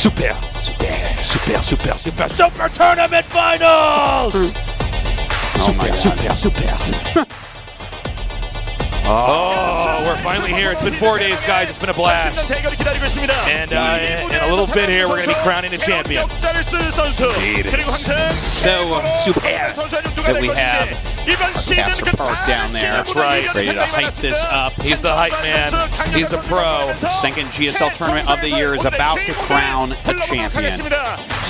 Super Tournament Finals! Super. Oh, we're finally here. It's been 4 days, guys. It's been a blast. And in a little bit here, we're going to be crowning a champion. Indeed. It's so super that we have Pastor Park down there. That's right. Ready to hype this up. He's the hype man. He's a pro. The second GSL tournament of the year is about to crown a champion.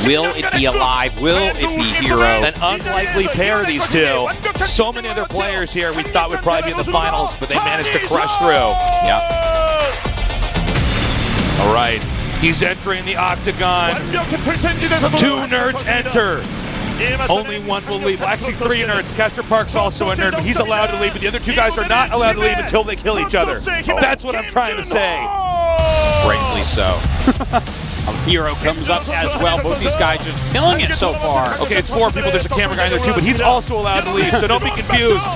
Will it be aLive? Will it be herO? An unlikely pair, these two. So many other players here we thought would probably be in the finals, but they managed to crush through. Yep. All right. He's entering the octagon. 2 nerds enter. Only one will leave. Well, actually, 3 nerds. Pastor Park's also a nerd, but he's allowed to leave. But the other 2 guys are not allowed to leave until they kill each other. That's what I'm trying to say. Rightly so. herO comes up as well. Both these guys just killing it so far. Okay, it's 4 people. There's a camera guy in there too, but he's also allowed to leave, so don't be confused.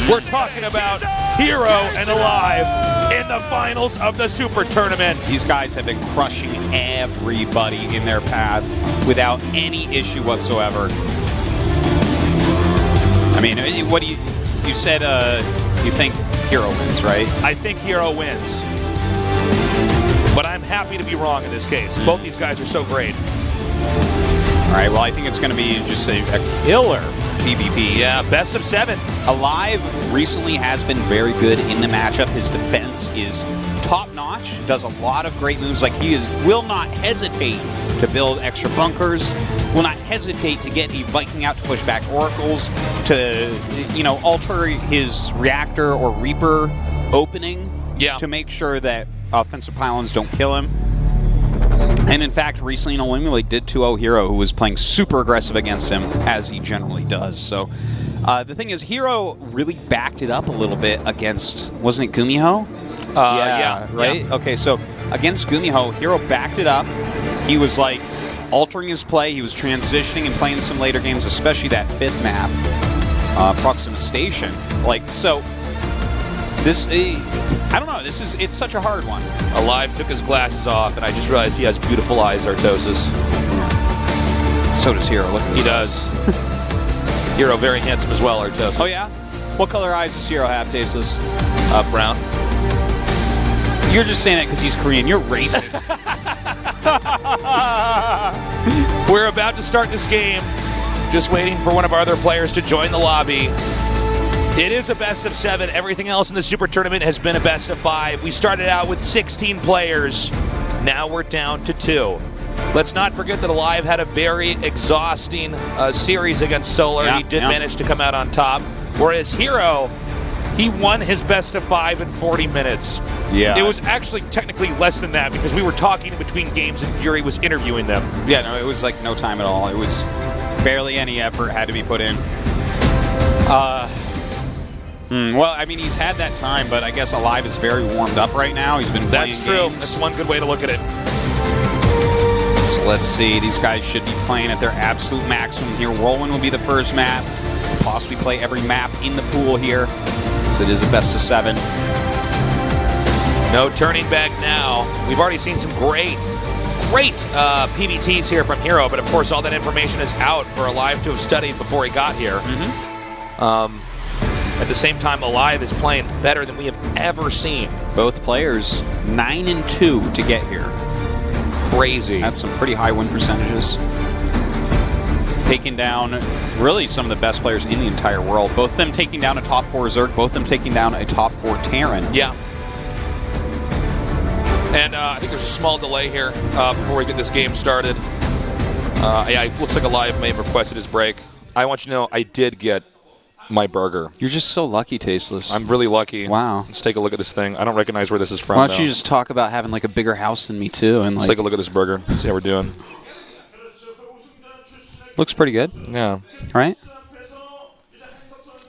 We're talking about herO and aLive in the finals of the Super Tournament. These guys have been crushing everybody in their path without any issue whatsoever. I mean, what do you said you think herO wins, right? I think herO wins. But I'm happy to be wrong in this case. Both these guys are so great. All right, well, I think it's going to be just a killer PvP. Yeah, best of 7. aLive recently has been very good in the matchup. His defense is top-notch, does a lot of great moves. Like, he will not hesitate to build extra bunkers, will not hesitate to get a Viking out to push back oracles, to, you know, alter his reactor or Reaper opening to make sure that offensive pylons don't kill him. And in fact, recently in Olympic did 2-0 herO, who was playing super aggressive against him, as he generally does. So the thing is, herO really backed it up a little bit against, wasn't it Gumiho? Yeah, right? Yeah. Okay, so against Gumiho, herO backed it up. He was like altering his play. He was transitioning and playing some later games, especially that 5th map, Proxima Station. Like, so this, I don't know, it's such a hard one. aLive took his glasses off, and I just realized he has beautiful eyes, Artosis. So does herO. Look at He does. herO very handsome as well, Artosis. Oh, yeah? What color eyes does herO have, Tasteless? Brown. You're just saying it because he's Korean. You're racist. We're about to start this game. Just waiting for one of our other players to join the lobby. It is a best of 7. Everything else in the Super Tournament has been a best of 5. We started out with 16 players. Now we're down to 2. Let's not forget that aLive had a very exhausting series against Solar. He did manage to come out on top. Whereas herO, he won his best of 5 in 40 minutes. Yeah. It was actually technically less than that because we were talking in between games and Fury was interviewing them. Yeah, no, it was like no time at all. It was barely any effort had to be put in. Well, I mean, he's had that time, but I guess aLive is very warmed up right now. He's been playing That's true. games. That's one good way to look at it. So let's see. These guys should be playing at their absolute maximum here. Whirlwind will be the first map. Possibly play every map in the pool here. So it is a best of 7. No turning back now. We've already seen some great PBTs here from herO, but of course all that information is out for aLive to have studied before he got here. At the same time, aLive is playing better than we have ever seen. Both players 9-2 to get here. Crazy. That's some pretty high win percentages. Taking down really some of the best players in the entire world. Both of them taking down a top 4 Zerg, both of them taking down a top 4 Terran. Yeah. And I think there's a small delay here before we get this game started. Yeah, it looks like aLive may have requested his break. I want you to know I did get my burger. You're just so lucky, Tasteless. I'm really lucky. Wow. Let's take a look at this thing. I don't recognize where this is from. Why don't you just talk about having like a bigger house than me too? And let's take a look at this burger. Let's see how we're doing. Looks pretty good. Yeah. Right?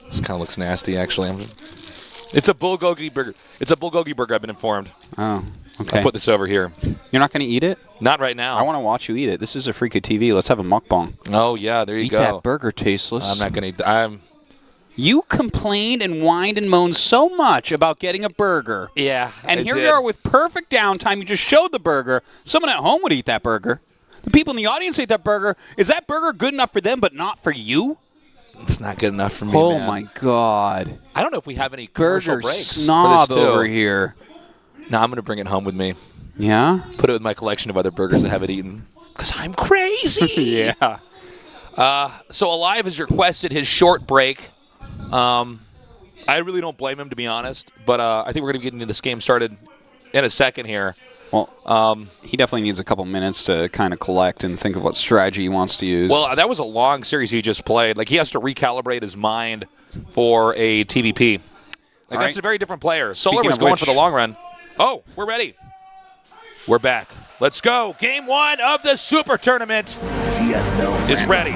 This kind of looks nasty, actually. It's a bulgogi burger. It's a bulgogi burger, I've been informed. Oh, okay. I'll put this over here. You're not going to eat it? Not right now. I want to watch you eat it. This is a Freaka TV. Let's have a mukbang. Oh, yeah, there you go. Eat that burger, Tasteless. I'm not going to eat that. You complained and whined and moaned so much about getting a burger. Yeah, And I here did. we are with perfect downtime. You just showed the burger. Someone at home would eat that burger. The people in the audience ate that burger. Is that burger good enough for them but not for you? It's not good enough for me, Oh, man. my God. I don't know if we have any commercial Burger breaks snob for this, too. over here. No, I'm going to bring it home with me. Yeah? Put it with my collection of other burgers I haven't eaten. Because I'm crazy. Yeah. So aLive has requested his short break. I really don't blame him, to be honest. But I think we're going to get into this game started in a second here. Well, he definitely needs a couple minutes to kind of collect and think of what strategy he wants to use. Well, that was a long series he just played. Like, he has to recalibrate his mind for a TVP. Like, that's a very different player. Solar was going for the long run. Oh, we're ready. We're back. Let's go. Game 1 of the Super Tournament GSL is ready.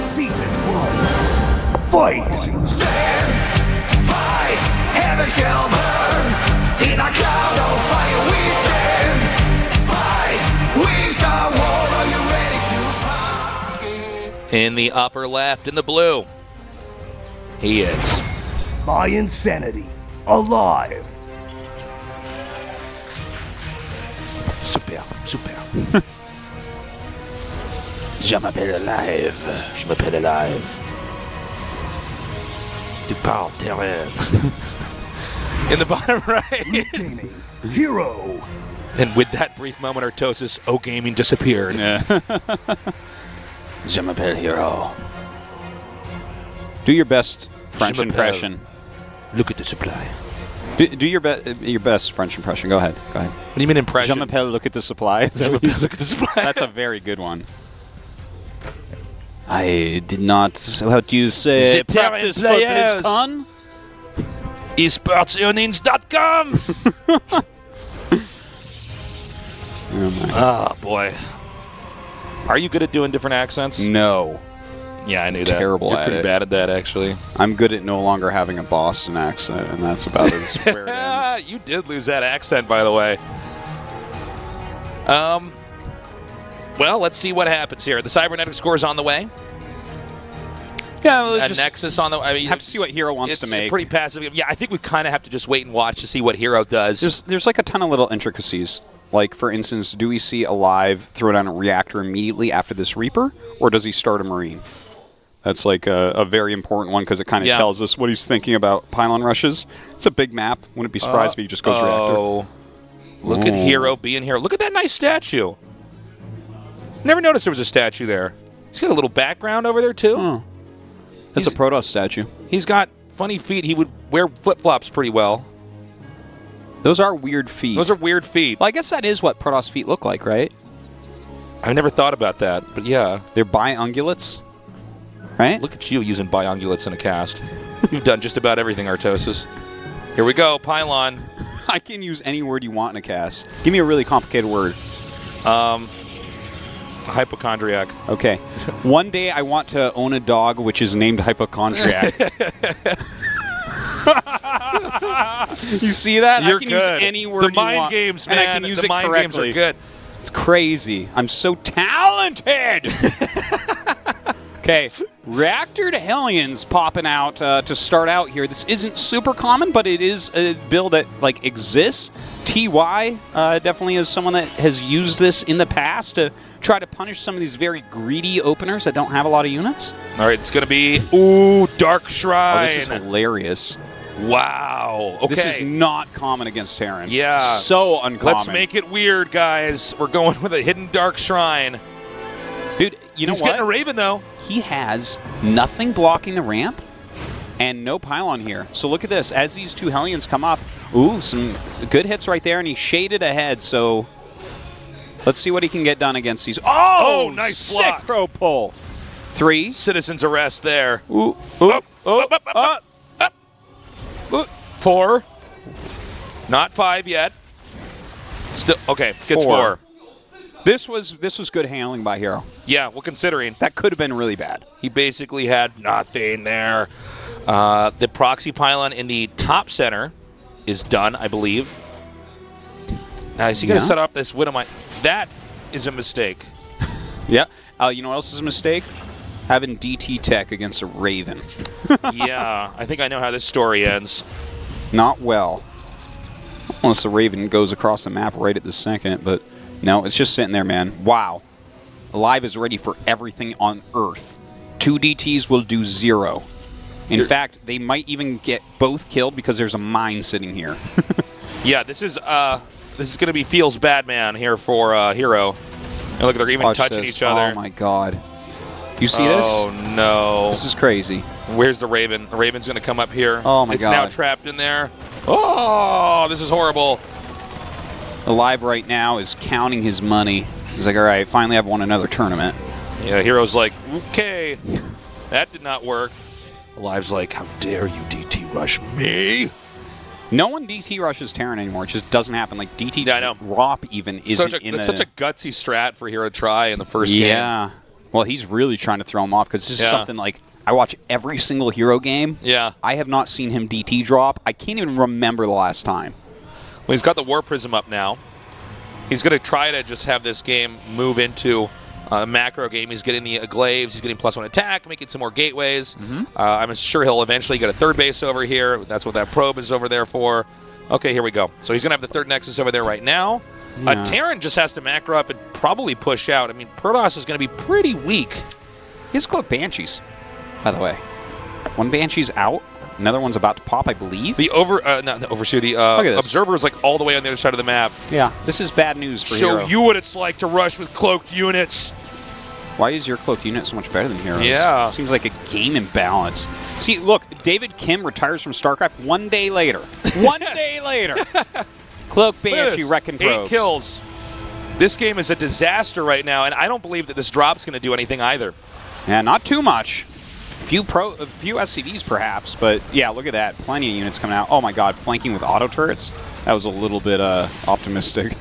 Season 1. Fight! Stand, fight, heaven shall burn. In a cloud of fire we stand. Fight, we start war. Are you ready to fight? In the upper left, in the blue, he is. My insanity. aLive. Super. Je m'appelle aLive. Je m'appelle aLive. Tu parles terrain. In the bottom right. Gaming. herO. And with that brief moment, Artosis, gaming disappeared. Je m'appelle herO. Do your best French Je m'appelle. impression. Look at the supply. Do your best French impression. Go ahead. Go ahead. What do you mean impression? Je m'appelle, look at the supply. Is that what you said? Look at the supply. That's a very good one. I did not, how do you say, The terrain practice for players. BlizzCon? esportsearnings.com. Oh, my. Oh, boy. Are you good at doing different accents? No. Yeah, I knew that. Terrible You're at pretty it. bad at that, actually. I'm good at no longer having a Boston accent, and that's about as where it ends. You did lose that accent, by the way. Well, let's see what happens here. The cybernetic score is on the way. Yeah, we'll A just Nexus on the way. I mean, have to see what herO wants to make. It's pretty passive. Yeah, I think we kind of have to just wait and watch to see what herO does. There's like a ton of little intricacies. Like, for instance, do we see aLive throw down a reactor immediately after this Reaper, or does he start a Marine? That's like a very important one because it kind of tells us what he's thinking about pylon rushes. It's a big map. Wouldn't be surprised if he just goes reactor. Look at herO being here. Look at that nice statue. Never noticed there was a statue there. He's got a little background over there, too. Oh. That's a Protoss statue. He's got funny feet. He would wear flip-flops pretty well. Those are weird feet. Those are weird feet. Well, I guess that is what Protoss feet look like, right? I've never thought about that, but yeah. They're biungulates, right? Look at you using biungulates in a cast. You've done just about everything, Artosis. Here we go, pylon. I can use any word you want in a cast. Give me a really complicated word. Hypochondriac. Okay. One day I want to own a dog which is named Hypochondriac. You see that? You're I can good. use any word The you mind want, games, and man. I can use the it mind games correctly. are good. It's crazy. I'm so talented. Okay, Reactor to Hellions popping out to start out here. This isn't super common, but it is a build that like exists. TY definitely is someone that has used this in the past to try to punish some of these very greedy openers that don't have a lot of units. All right, it's going to be, Dark Shrine. Oh, this is hilarious. Wow. Okay. This is not common against Terran. Yeah. So uncommon. Let's make it weird, guys. We're going with a hidden Dark Shrine. Dude, you know He's what? getting a Raven, though. He has nothing blocking the ramp and no pylon here. So look at this. As these two Hellions come up, some good hits right there, and he shaded ahead, so let's see what he can get done against these. Oh, nice sick block. pro pull. 3. Citizen's arrest there. Up. 4. Not 5 yet. Still, okay, gets 4. This was good handling by herO. Yeah, well, considering. That could have been really bad. He basically had nothing there. The proxy pylon in the top center is done, I believe. Is he going to set up this Widowmine? That is a mistake. Yeah. You know what else is a mistake? Having DT tech against a Raven. Yeah, I think I know how this story ends. Not well. Unless the Raven goes across the map right at the second, but no, it's just sitting there, man. Wow. aLive is ready for everything on Earth. 2 DTs will do 0. In fact, they might even get both killed because there's a mine sitting here. Yeah, this is going to be feels bad, man, here for herO. And look, they're even Watch touching this. each other. Oh my god. You see this? Oh no. This is crazy. Where's the Raven? The Raven's going to come up here. Oh my It's now god. trapped in there. Oh, this is horrible. aLive right now is counting his money. He's like, all right, finally I've won another tournament. Yeah, herO's like, okay, that did not work. aLive's like, how dare you DT rush me? No one DT rushes Terran anymore. It just doesn't happen. Like, DT Yeah, I know. drop even isn't in It's such a gutsy strat for herO to try in the first game. Yeah. Well, he's really trying to throw him off because this is Yeah. something like I watch every single herO game. Yeah. I have not seen him DT drop. I can't even remember the last time. Well, he's got the War Prism up now. He's going to try to just have this game move into a macro game. He's getting the glaives. He's getting +1 attack, making some more gateways. I'm sure he'll eventually get a third base over here. That's what that probe is over there for. Okay, here we go. So he's going to have the third Nexus over there right now. Yeah. Terran just has to macro up and probably push out. I mean, Protoss is going to be pretty weak. His cloak Banshees, by the way. One Banshee's out. Another one's about to pop, I believe. The not the Overseer, the at this. Observer is like all the way on the other side of the map. Yeah, this is bad news for Show herO. you what it's like to rush with cloaked units. Why is your cloaked unit so much better than hero's? Yeah. Seems like a game imbalance. See, look, David Kim retires from StarCraft 1 day later. 1 day later. Cloak Look at Banshee this. wrecking 8 probes. kills. This game is a disaster right now, and I don't believe that this drop's going to do anything either. Yeah, not too much. A few SCVs perhaps, but yeah, look at that. Plenty of units coming out. Oh my god, flanking with auto turrets? That was a little bit optimistic.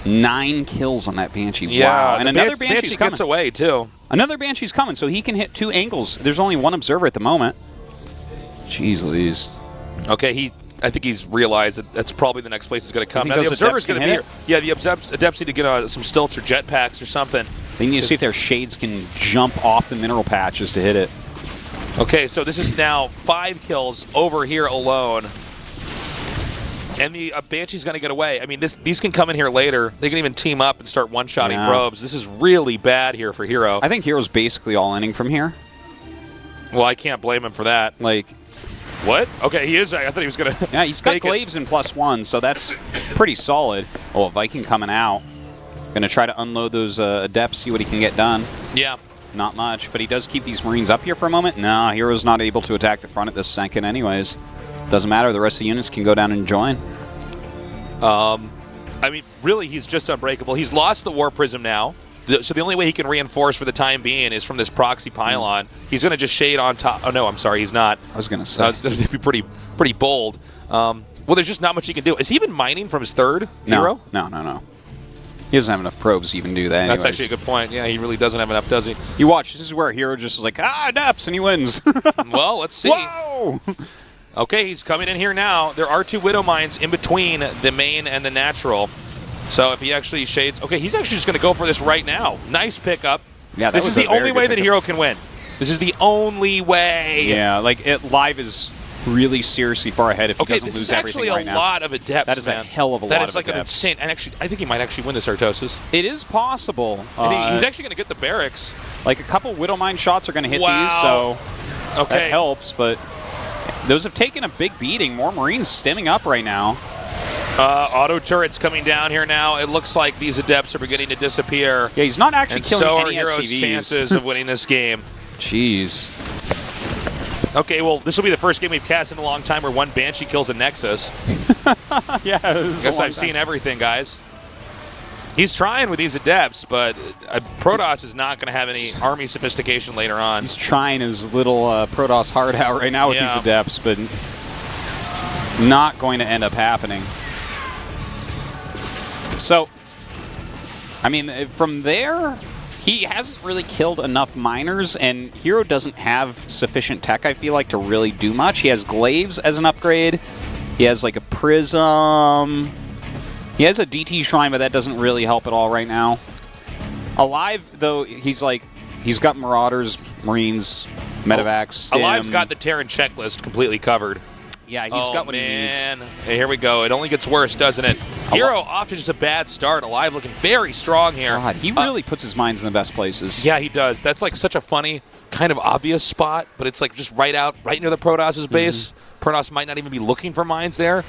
9 kills on that Banshee. Wow. And another Banshee's coming. gets away, too. Another Banshee's coming, so he can hit 2 angles. There's only 1 observer at the moment. Jeez Louise. Okay, I think he's realized that that's probably the next place he's going to come. You Now, think the those Observer's Adepts going to can be hit here. Yeah, the Adepts need to get some stilts or jetpacks or something. They need to see if their shades can jump off the mineral patches to hit it. Okay, so this is now 5 kills over here alone. And the Banshee's going to get away. I mean, these can come in here later. They can even team up and start one-shotting probes. This is really bad here for herO. I think hero's basically all inning from here. Well, I can't blame him for that. Like, what? Okay, he is. I thought he was going to. yeah, he's got glaives in +1, so that's pretty solid. Oh, a Viking coming out. Going to try to unload those Adepts, see what he can get done. Yeah. Not much, but he does keep these Marines up here for a moment. No, hero's not able to attack the front at this second anyways. Doesn't matter. The rest of the units can go down and join. I mean, really, he's just unbreakable. He's lost the War Prism now. So the only way he can reinforce for the time being is from this proxy pylon. He's going to just shade on top. Oh, no, I'm sorry. He's not. I was going to say. That'd be pretty bold. Well, there's just not much he can do. Is he even mining from his third hero? No. He doesn't have enough probes to even do that anyways. That's actually a good point. Yeah, he really doesn't have enough, does he? You watch. This is where hero just is like, Adepts, and he wins. Well, let's see. Whoa! Okay, he's coming in here now. There are 2 Widow Mines in between the main and the natural. So if he actually shades... Okay, he's actually just going to go for this right now. Nice pickup. Yeah, this is the only way that herO can win. This is the only way. Yeah, like, aLive is really seriously far ahead if he doesn't lose everything right now. That is actually a lot of Adepts, That is man. a hell of a lot of That is like an Adepts. insane... And actually, I think he might actually win this Artosis. It is possible. He's actually going to get the barracks. Like, a couple Widow Mine shots are going to hit Wow. these, so Okay. that helps, but those have taken a big beating. More Marines stemming up right now. Auto turrets coming down here now. It looks like these Adepts are beginning to disappear. Yeah, he's not actually And killing so are any herO's SCVs. chances of winning this game. Jeez. Okay, well, this will be the first game we've cast in a long time where 1 Banshee kills a Nexus. Yeah, I guess I've seen everything, guys. He's trying with these Adepts, but Protoss is not going to have any army sophistication later on. He's trying his little Protoss hard out right now with Yeah. these Adepts, but not going to end up happening. So, I mean, from there, he hasn't really killed enough miners, and herO doesn't have sufficient tech, I feel like, to really do much. He has glaives as an upgrade. He has, like, a prism. He has a DT shrine, but that doesn't really help at all right now. aLive, though, he's like, He's got Marauders, Marines, Medevacs. aLive's got the Terran checklist completely covered. Yeah, he's got what he needs. Hey, here we go. It only gets worse, doesn't it? herO off to just a bad start. aLive looking very strong here. God, he really puts his mines in the best places. Yeah, he does. That's like such a funny, kind of obvious spot, but it's like just right near the Protoss' base. Protoss might not even be looking for mines there.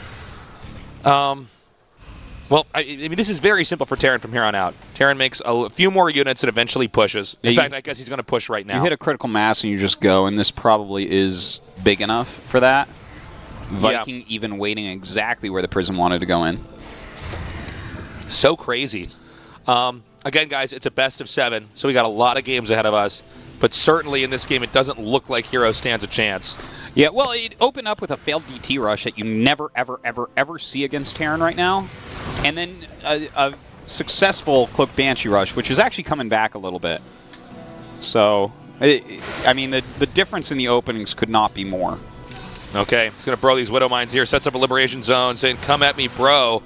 Well, I mean, this is very simple for Terran from here on out. Terran makes a few more units and eventually pushes. In fact, I guess he's going to push right now. You hit a critical mass and you just go, and this probably is big enough for that. Viking even waiting exactly where the Prism wanted to go in. So crazy. Again, guys, it's a best of 7, so we got a lot of games ahead of us. But certainly in this game, it doesn't look like herO stands a chance. Yeah, well, it opened up with a failed DT rush that you never, ever, ever, ever see against Terran right now. And then a successful Cloak Banshee rush, which is actually coming back a little bit. So, I mean, the difference in the openings could not be more. Okay, he's going to bro these Widow Mines here, sets up a Liberation Zone, saying, come at me, bro.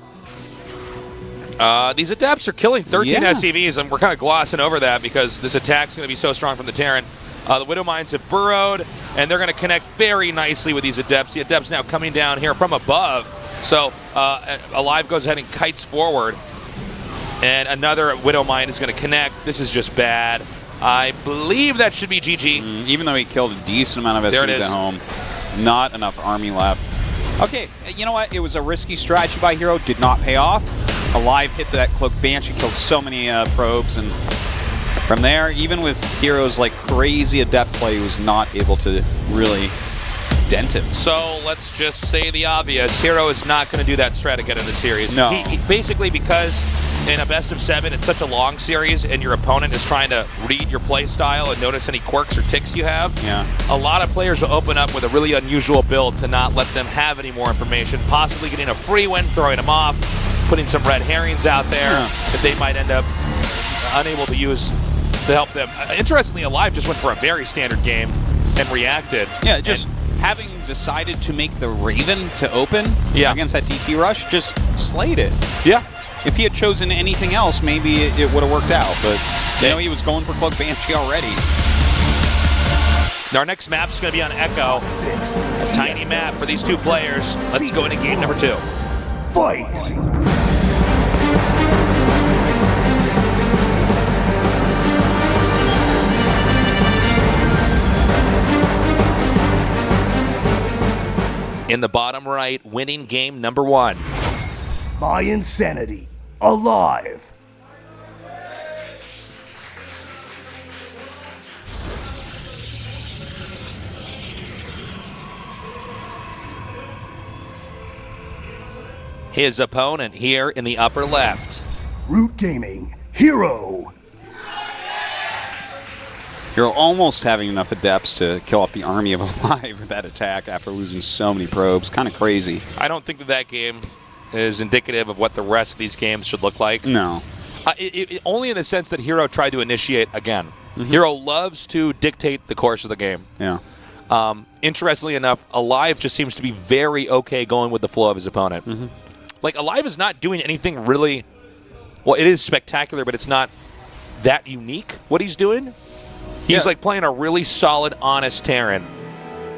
These Adepts are killing 13 SCVs, and we're kind of glossing over that because this attack's going to be so strong from the Terran. The Widow Mines have burrowed, and they're going to connect very nicely with these Adepts. The Adepts now coming down here from above. So aLive goes ahead and kites forward, and another Widow Mine is going to connect. This is just bad. I believe that should be GG. Even though he killed a decent amount of SCVs at home. Not enough army left. Okay, you know what? It was a risky strategy by herO. Did not pay off. aLive hit that Cloak Banshee, killed so many probes, and from there, even with herO's like crazy Adept play, he was not able to really dent him. So let's just say the obvious. herO is not going to do that strat again in the series. No. He basically, because in a best of 7, it's such a long series, and your opponent is trying to read your play style and notice any quirks or ticks you have. Yeah. A lot of players will open up with a really unusual build to not let them have any more information, possibly getting a free win, throwing them off, putting some red herrings out there that they might end up unable to use to help them. Interestingly, aLive just went for a very standard game and reacted. Yeah, just having decided to make the Raven to open against that DT rush, just slayed it. Yeah. If he had chosen anything else, maybe it would have worked out. But you know, he was going for Cloak Banshee already. Our next map's going to be on Echo. A tiny map for these two players. Let's go into game number 2. Fight! In the bottom right, winning game number 1. My insanity. aLive. His opponent here in the upper left. Root Gaming. herO. You're almost having enough Adepts to kill off the army of aLive with that attack after losing so many probes. Kind of crazy. I don't think that game is indicative of what the rest of these games should look like. No. Only in the sense that herO tried to initiate again. herO loves to dictate the course of the game. Yeah. Interestingly enough, aLive just seems to be very okay going with the flow of his opponent. Like, aLive is not doing anything really... Well, it is spectacular, but it's not that unique, what he's doing. He's, like, playing a really solid, honest Terran.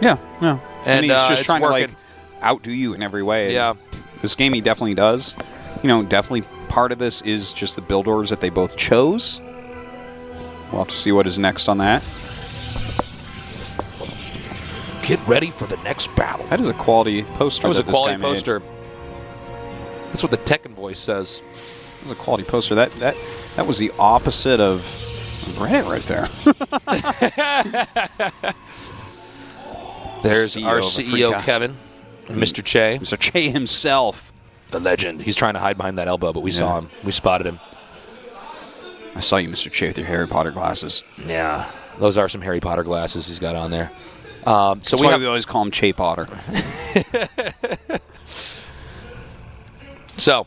Yeah, yeah. And he's just trying working. to, like, outdo you in every way. Yeah. This game he definitely does. You know, definitely part of this is just the build orders that they both chose. We'll have to see what is next on that. Get ready for the next battle. That is a quality poster. That was a this quality guy poster. That's what the Tekken voice says. That was a quality poster. That was the opposite of Reddit right there. There's CEO our of CEO, Africa. Kevin, and Mr. Che. Mr. Che himself. The legend. He's trying to hide behind that elbow, but we saw him. We spotted him. I saw you, Mr. Che, with your Harry Potter glasses. Yeah. Those are some Harry Potter glasses he's got on there. That's why we always call him Che Potter. So,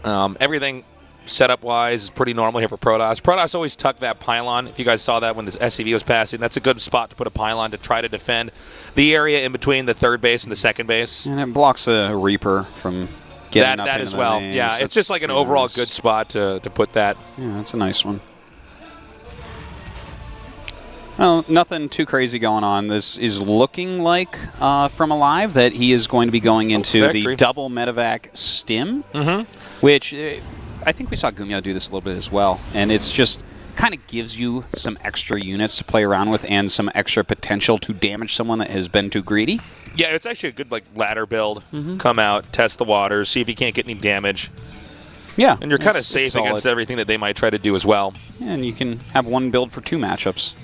everything setup-wise is pretty normal here for Protoss. Protoss always tuck that pylon. If you guys saw that when this SCV was passing, that's a good spot to put a pylon to try to defend the area in between the third base and the second base. And it blocks a Reaper from getting up that into as the well. lane, Yeah, so it's just like an overall nice. good spot to put that. Yeah, that's a nice one. Well, nothing too crazy going on. This is looking like from aLive that he is going to be going into the double medevac stim, which I think we saw Gumyo do this a little bit as well. And it's just kind of gives you some extra units to play around with and some extra potential to damage someone that has been too greedy. Yeah, it's actually a good ladder build. Come out, test the waters, see if you can't get any damage. Yeah. And you're kind of safe against everything that they might try to do as well. Yeah, and you can have one build for 2 matchups.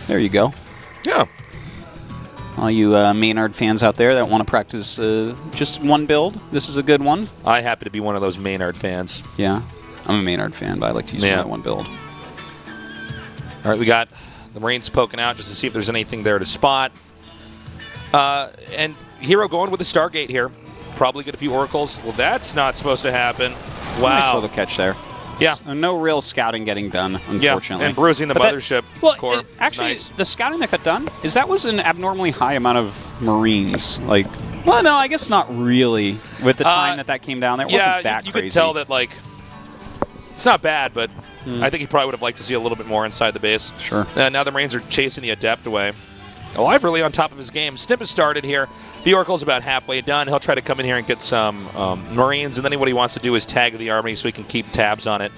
There you go. Yeah. All you Maynard fans out there that want to practice just one build, this is a good one. I happen to be one of those Maynard fans. Yeah. I'm a Maynard fan, but I like to use more than one build. All right, we got the Marines poking out just to see if there's anything there to spot. And herO going with the Stargate here. Probably get a few Oracles. Well, that's not supposed to happen. Wow. Nice little catch there. Yeah. So no real scouting getting done, unfortunately. Yeah, and bruising the mothership core. Actually, nice. The scouting that got done, that was an abnormally high amount of Marines. Like, well, no, I guess not really. With the time that came down, that wasn't that you crazy. could tell that, it's not bad, but I think he probably would have liked to see a little bit more inside the base. Sure. Now the Marines are chasing the Adept away. aLive really on top of his game. Snip has started here. The Oracle's about halfway done. He'll try to come in here and get some Marines, and then what he wants to do is tag the army so he can keep tabs on it.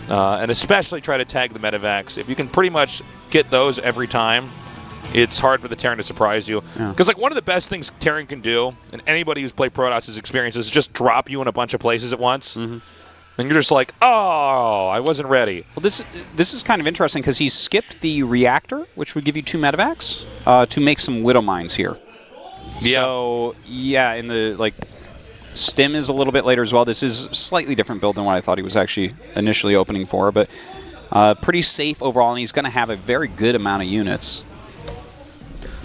And especially try to tag the medevacs. If you can pretty much get those every time, it's hard for the Terran to surprise you. Because one of the best things Terran can do, and anybody who's played Protoss has experienced, is just drop you in a bunch of places at once. And you're just like, oh, I wasn't ready. Well, this is kind of interesting because he skipped the reactor, which would give you 2 medevacs, to make some Widow Mines here. Yeah. So, yeah, in the, Stim is a little bit later as well. This is a slightly different build than what I thought he was actually initially opening for, but pretty safe overall, and he's going to have a very good amount of units.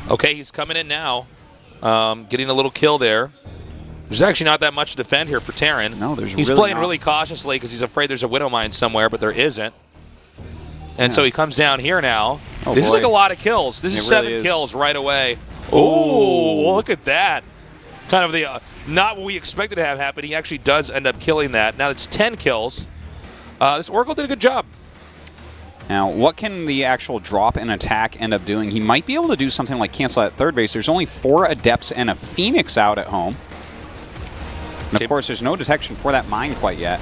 Okay, he's coming in now, getting a little kill there. There's actually not that much to defend here for Terran. No, there's He's really playing not. really cautiously because he's afraid there's a Widow Mine somewhere, but there isn't. And so he comes down here now. Oh, this boy. is a lot of kills. This is really 7 is. kills right away. Oh, look at that. Kind of the not what we expected to have happen. He actually does end up killing that. Now it's 10 kills. This Oracle did a good job. Now, what can the actual drop and attack end up doing? He might be able to do something like cancel at third base. There's only 4 Adepts and a Phoenix out at home. And of course, there's no detection for that mine quite yet.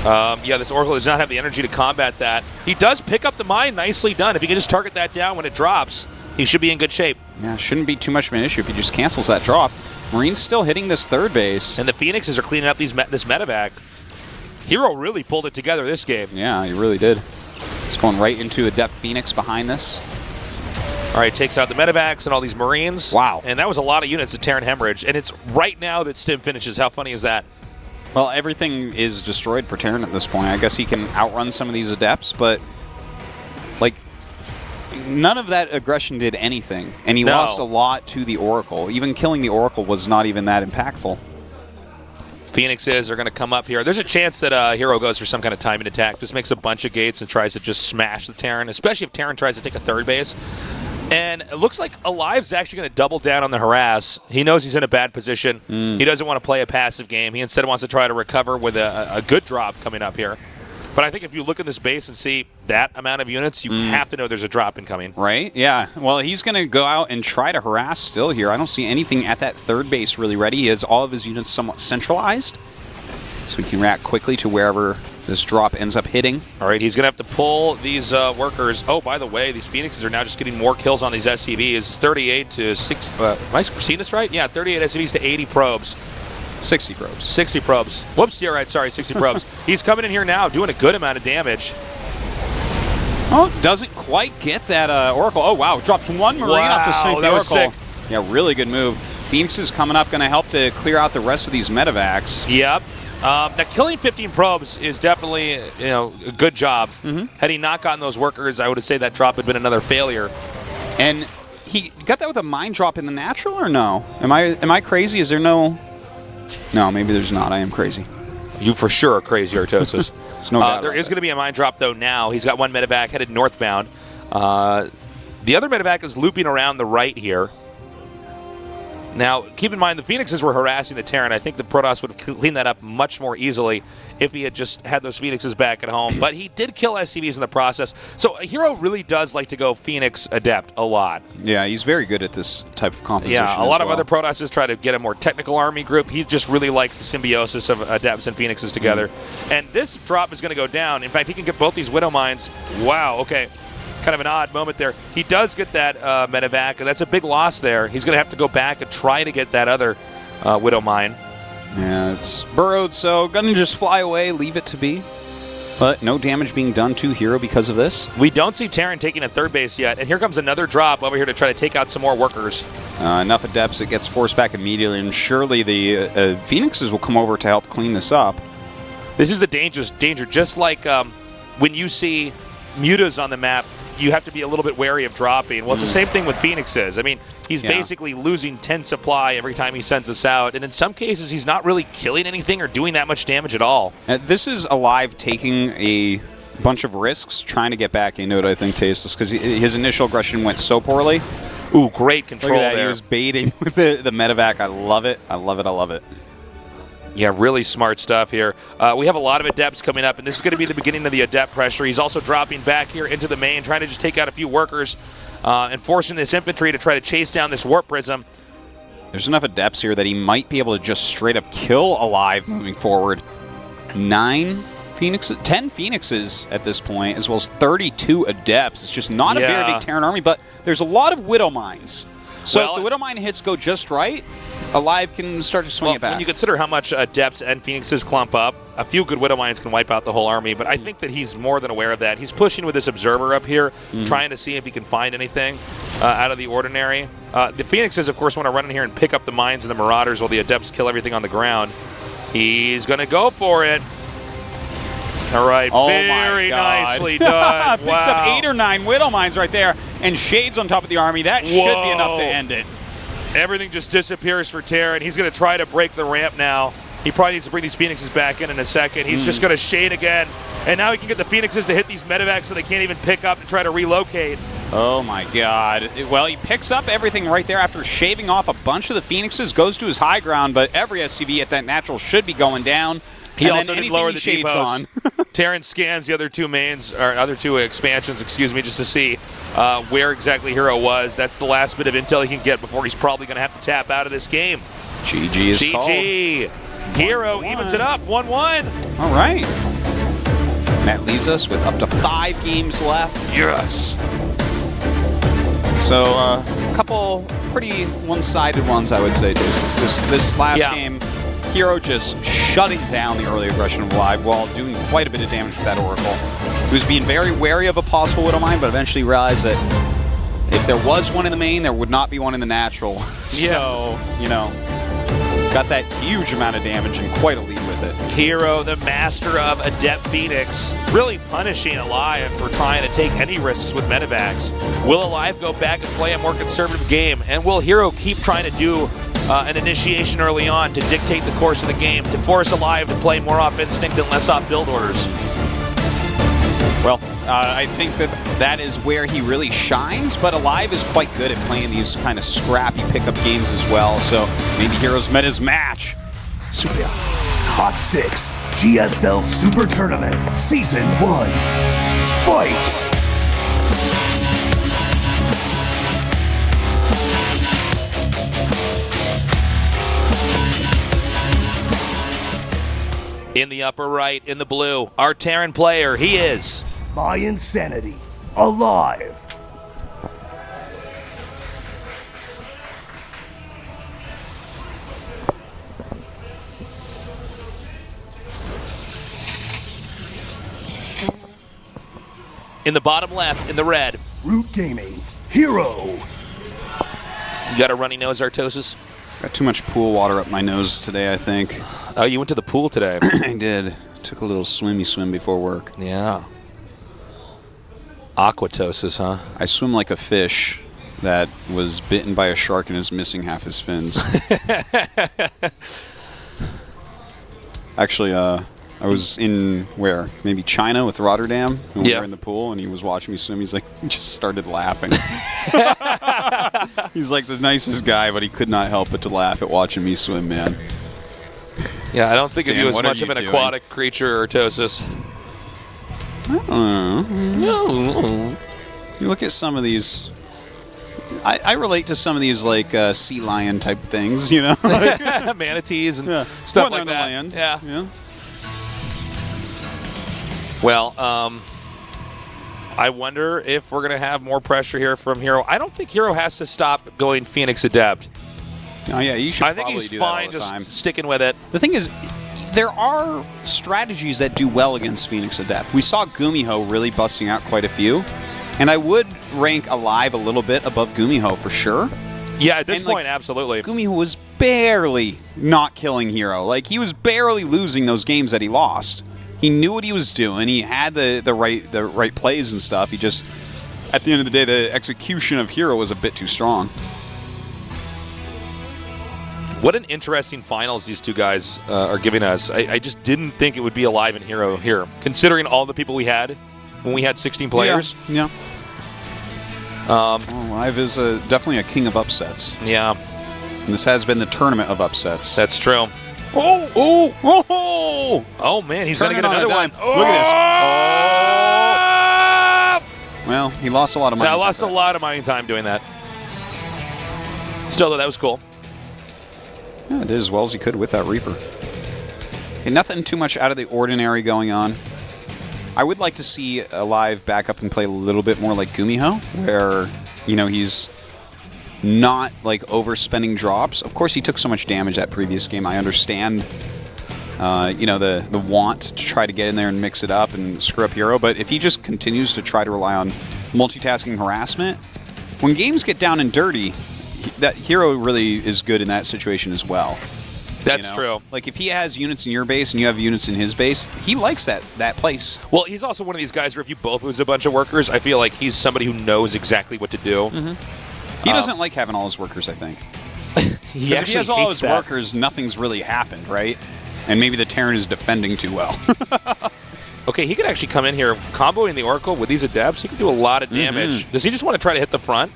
Yeah, this Oracle does not have the energy to combat that. He does pick up the mine. Nicely done. If he can just target that down when it drops, he should be in good shape. Yeah, shouldn't be too much of an issue if he just cancels that drop. Marine's still hitting this third base. And the Phoenixes are cleaning up this medevac. herO really pulled it together this game. Yeah, he really did. He's going right into Adept Phoenix behind this. All right, takes out the medevacs and all these Marines. Wow. And that was a lot of units of Terran hemorrhage. And it's right now that Stim finishes. How funny is that? Well, everything is destroyed for Terran at this point. I guess he can outrun some of these Adepts, but none of that aggression did anything. And he lost a lot to the Oracle. Even killing the Oracle was not even that impactful. Phoenixes are going to come up here. There's a chance that herO goes for some kind of timing attack. Just makes a bunch of gates and tries to just smash the Terran, especially if Terran tries to take a third base. And it looks like aLive's actually going to double down on the harass. He knows he's in a bad position. He doesn't want to play a passive game. He instead wants to try to recover with a good drop coming up here. But I think if you look at this base and see that amount of units, you have to know there's a drop incoming. Right? Yeah. Well, he's going to go out and try to harass still here. I don't see anything at that third base really ready. He has all of his units somewhat centralized, so he can react quickly to wherever this drop ends up hitting. All right, he's going to have to pull these workers. Oh, by the way, these Phoenixes are now just getting more kills on these SCVs. It's 38 to 6. Am I seeing this right? Yeah, 38 SCVs to 80 probes. 60 probes. 60 probes. Whoops, you're right. Sorry, 60 probes. He's coming in here now doing a good amount of damage. Oh, doesn't quite get that Oracle. Oh, wow. Drops one Marine off to sink the that was Oracle. sick. Yeah, really good move. Phoenix is coming up, going to help to clear out the rest of these medevacs. Yep. Now, killing 15 probes is definitely a good job. Had he not gotten those workers, I would say that drop had been another failure. And he got that with a mine drop in the natural, or no? Am I crazy? Is there no... No, maybe there's not. I am crazy. You for sure are crazy, Artosis. There's no doubt there about is that. going to be a mine drop, though, now. He's got one medevac headed northbound. The other medevac is looping around the right here. Now, keep in mind, the Phoenixes were harassing the Terran. I think the Protoss would have cleaned that up much more easily if he had just had those Phoenixes back at home. But he did kill SCVs in the process. So herO really does like to go Phoenix Adept a lot. Yeah, he's very good at this type of composition. Yeah, a lot of other Protosses try to get a more technical army group. He just really likes the symbiosis of Adepts and Phoenixes together. And this drop is going to go down. In fact, he can get both these Widow Mines. Wow, okay. Kind of an odd moment there. He does get that medevac, and that's a big loss there. He's going to have to go back and try to get that other Widow Mine. Yeah, it's burrowed, so gonna just fly away, leave it to be. But no damage being done to herO because of this. We don't see Terran taking a third base yet, and here comes another drop over here to try to take out some more workers. Enough Adepts, it gets forced back immediately, and surely the Phoenixes will come over to help clean this up. This is the danger. Just like when you see mutas on the map, you have to be a little bit wary of dropping. Well, it's the same thing with Phoenixes. I mean, he's basically losing 10 supply every time he sends us out, and in some cases, he's not really killing anything or doing that much damage at all. This is aLive taking a bunch of risks, trying to get back into it, I think, Tasteless, because his initial aggression went so poorly. Ooh, great control Look at that. there. He was baiting with the medevac. I love it. I love it. I love it. Yeah, really smart stuff here. We have a lot of Adepts coming up, and this is going to be the beginning of the Adept pressure. He's also dropping back here into the main, trying to just take out a few workers and forcing this infantry to try to chase down this Warp Prism. There's enough Adepts here that he might be able to just straight up kill aLive moving forward. 10 Phoenixes at this point, as well as 32 Adepts. It's just not a very big Terran army, but there's a lot of Widow Mines. So if the Widow Mine hits go just right, aLive can start to swing it back. When you consider how much Adepts and Phoenixes clump up, a few good Widow Mines can wipe out the whole army, but I think that he's more than aware of that. He's pushing with this Observer up here, trying to see if he can find anything out of the ordinary. The Phoenixes, of course, want to run in here and pick up the mines and the Marauders while the Adepts kill everything on the ground. He's going to go for it. All right, very nicely done. Picks up 8 or 9 Widow Mines right there, and Shades on top of the army. That should be enough to end it. Everything just disappears for Terran. He's going to try to break the ramp now. He probably needs to bring these Phoenixes back in a second. He's just going to shade again. And now he can get the Phoenixes to hit these medevacs so they can't even pick up and try to relocate. Oh my god. Well, he picks up everything right there after shaving off a bunch of the Phoenixes, goes to his high ground, but every SCV at that natural should be going down. He and also then didn't lower the shades depots. on. Terran scans the other two mains, or other two expansions, excuse me, just to see where exactly herO was. That's the last bit of intel he can get before he's probably going to have to tap out of this game. GG is called. GG. herO evens it up, 1-1. All right. And that leaves us with up to 5 games left. Yes. So a couple pretty one-sided ones, I would say, this last game. herO just shutting down the early aggression of aLive while doing quite a bit of damage with that Oracle. He was being very wary of a possible Widow Mine, but eventually realized that if there was one in the main, there would not be one in the natural. So, you know, got that huge amount of damage and quite a lead with it. herO, the master of Adept Phoenix, really punishing aLive for trying to take any risks with medevacs. Will aLive go back and play a more conservative game? And will herO keep trying to do an initiation early on to dictate the course of the game, to force aLive to play more off instinct and less off build orders? Well, I think that is where he really shines, but aLive is quite good at playing these kind of scrappy pickup games as well, so maybe herO's met his match. Super Hot 6 GSL SuperTournament Season 1. Fight! In the upper right, in the blue, our Terran player, he is My Insanity, aLive. in the bottom left, in the red. Root Gaming, herO. You got a runny nose, Artosis? Got too much pool water up my nose today, I think. Oh, you went to the pool today. I did. Took a little swimmy swim before work. Yeah. Aquatosis, huh? I swim like a fish that was bitten by a shark and is missing half his fins. Actually, I was in, where? Maybe China with Rotterdam. And we were in the pool, and he was watching me swim. He's like, he just started laughing. He's like the nicest guy, but he could not help but to laugh at watching me swim, man. Yeah, I don't think of Dan, you as what are much of you an doing? aquatic creature, Artosis. You look at some of these. I relate to some of these like sea lion type things, you know, Manatees and Yeah. stuff When like they're that. on the land. Yeah. Well, I wonder if we're going to have more pressure here from herO. I don't think herO has to stop going Phoenix Adept. Oh yeah, you should. I think probably he's do that all fine the just time. sticking with it. The thing is, there are strategies that do well against Phoenix Adept. We saw Gumiho really busting out quite a few, and I would rank aLive a little bit above Gumiho for sure. Yeah, at this And, like, point, absolutely. Gumiho was barely not killing herO. Like, he was barely losing those games that he lost. He knew what he was doing. He had the right plays and stuff. He just, at the end of the day, the execution of herO was a bit too strong. What an interesting finals these two guys are giving us. I just didn't think it would be aLive and herO here, considering all the people we had when we had 16 players. Yeah. aLive is definitely a king of upsets. Yeah, And this has been the tournament of upsets. that's true. Oh! Oh! Oh! Oh, man, he's going to Turn get it on a another one. dime. Look at this. Oh! Well, he lost a lot of money. I lost a lot of my time doing that. Still, though, that was cool. Yeah, did as well as he could with that Reaper. Okay, nothing too much out of the ordinary going on. I would like to see aLive back up and play a little bit more like Gumiho, where, you know, he's not like overspending drops. Of course, he took so much damage that previous game. I understand, you know, the want to try to get in there and mix it up and screw up herO. But if he just continues to try to rely on multitasking harassment, when games get down and dirty, that herO really is good in that situation as well. That's You know? true. Like, if he has units in your base and you have units in his base, he likes that place. Well, he's also one of these guys where if you both lose a bunch of workers, I feel like he's somebody who knows exactly what to do. He doesn't like having all his workers, I think. He Because if he has all hates his that. workers, nothing's really happened, right? And maybe the Terran is defending too well. Okay, he could actually come in here, comboing the Oracle with these Adepts. He could do a lot of damage. Does he just want to try to hit the front?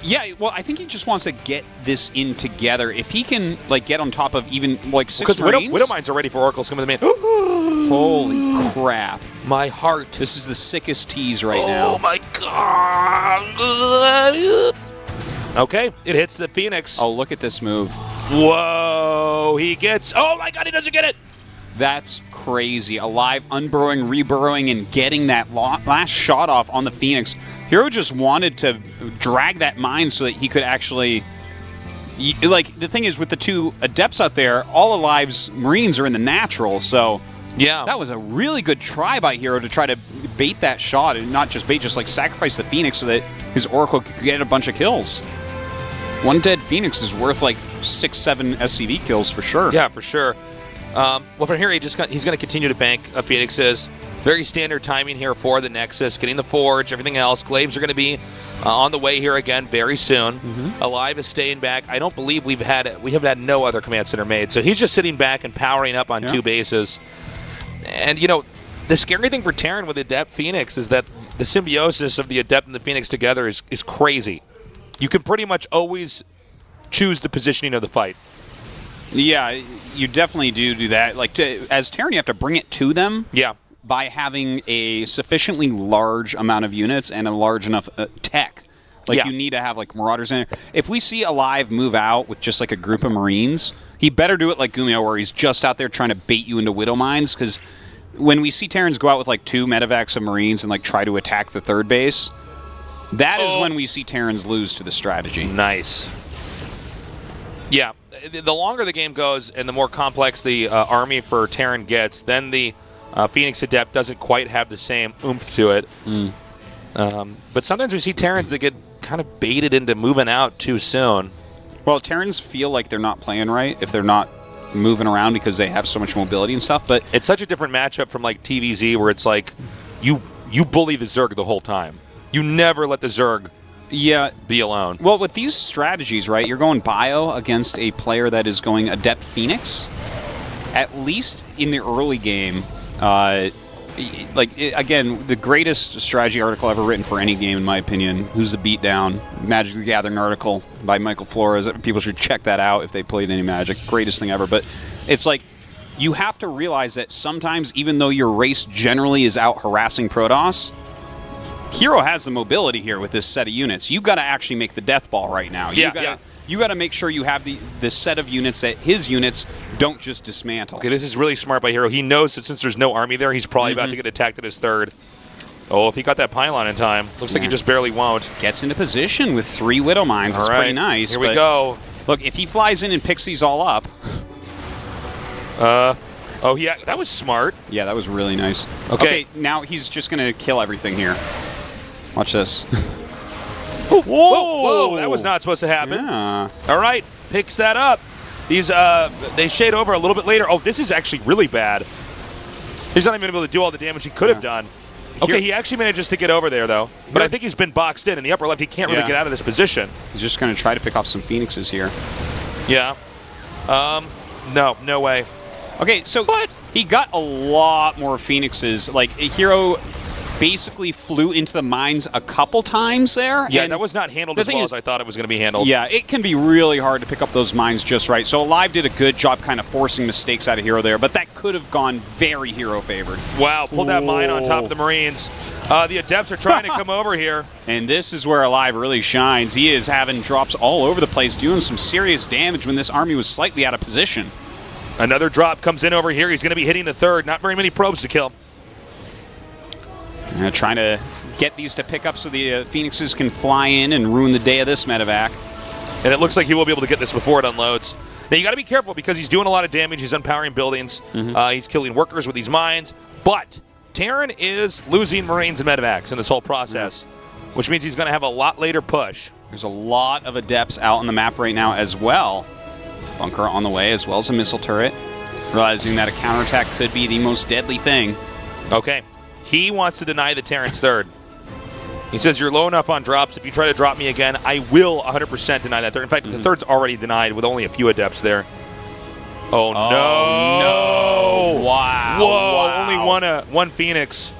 Yeah, well, I think he just wants to get this in together. If he can, like, get on top of even, like, 6 Because Marines... Widowmines are ready for Oracles coming to the main. Holy crap. My heart. This is the sickest tease right Oh now. my god. Okay, it hits the Phoenix. Oh, look at this move. Whoa, he gets... Oh my god, he doesn't get it. That's crazy. aLive unburrowing, reburrowing, and getting that last shot off on the Phoenix. herO just wanted to drag that mine so that he could actually... Like, the thing is, with the two Adepts out there, all aLive's Marines are in the natural, so... Yeah. That was a really good try by herO to try to bait that shot, and not just bait, just like sacrifice the Phoenix so that his Oracle could get a bunch of kills. One dead Phoenix is worth like 6-7 SCV kills for sure. Yeah, for sure. Well, from here, he's going to continue to bank Phoenixes. Very standard timing here for the Nexus, getting the Forge, everything else. Glaives are going to be on the way here again very soon. aLive is staying back. I don't believe we have had no other command center made, so he's just sitting back and powering up on two bases. And, you know, the scary thing for Terran with Adept Phoenix is that the symbiosis of the Adept and the Phoenix together is crazy. You can pretty much always choose the positioning of the fight. Yeah, you definitely do that. Like, as Terran, you have to bring it to them. Yeah. By having a sufficiently large amount of units and a large enough tech. Like, you need to have, like, Marauders in there. If we see aLive move out with just, like, a group of Marines, he better do it like Gumiho, where he's just out there trying to bait you into Widow Mines, because when we see Terrans go out with, like, 2 medevacs of Marines and, like, try to attack the third base, that is when we see Terrans lose to the strategy. Nice. Yeah. The longer the game goes and the more complex the army for Terran gets, then the Phoenix Adept doesn't quite have the same oomph to it. But sometimes we see Terrans that get kind of baited into moving out too soon. Well, Terrans feel like they're not playing right if they're not moving around because they have so much mobility and stuff. But it's such a different matchup from like TVZ, where it's like you bully the Zerg the whole time. You never let the Zerg be alone. Well, with these strategies, right, you're going bio against a player that is going Adept Phoenix. At least in the early game, Again, the greatest strategy article ever written for any game, in my opinion. Who's the Beatdown? Magic the Gathering article by Michael Flores. People should check that out if they played any Magic. Greatest thing ever. But it's like, you have to realize that sometimes, even though your race generally is out harassing Protoss, herO has the mobility here with this set of units. You got to actually make the death ball right now. You got to make sure you have the set of units that his units don't just dismantle. Okay, this is really smart by herO. He knows that since there's no army there, he's probably about to get attacked at his third. Oh, if he got that pylon in time. Looks like he just barely won't. Gets into position with 3 Widow Mines. That's pretty nice. Here we go. Look, if he flies in and picks these all up. Oh, yeah, that was smart. Yeah, that was really nice. Okay, now he's just going to kill everything here. Watch this. Whoa, whoa, that was not supposed to happen. Yeah. All right, picks that up. These, they shade over a little bit later. Oh, this is actually really bad. He's not even able to do all the damage he could have done. Okay, he actually manages to get over there, though. But I think he's been boxed in the upper left. He can't really get out of this position. He's just going to try to pick off some Phoenixes here. Yeah. No way. Okay, so he got a lot more Phoenixes. Like, herO basically flew into the mines a couple times there. Yeah, and that was not handled as well as I thought it was going to be handled. Yeah, it can be really hard to pick up those mines just right. So aLive did a good job kind of forcing mistakes out of herO there, but that could have gone very herO favored. Wow, pulled that mine on top of the Marines. The Adepts are trying to come over here. And this is where aLive really shines. He is having drops all over the place, doing some serious damage when this army was slightly out of position. Another drop comes in over here. He's going to be hitting the third. Not very many probes to kill. Trying to get these to pick up so the Phoenixes can fly in and ruin the day of this medevac. And it looks like he will be able to get this before it unloads. Now, you got to be careful because he's doing a lot of damage. He's unpowering buildings. He's killing workers with these mines. But Terran is losing Marines and medevacs in this whole process, which means he's going to have a lot later push. There's a lot of Adepts out on the map right now as well. Bunker on the way, as well as a missile turret. Realizing that a counterattack could be the most deadly thing. Okay. He wants to deny the Terran's third. He says, you're low enough on drops. If you try to drop me again, I will 100% deny that third. In fact, the third's already denied with only a few Adepts there. Oh, no. Wow. Whoa, only one Phoenix.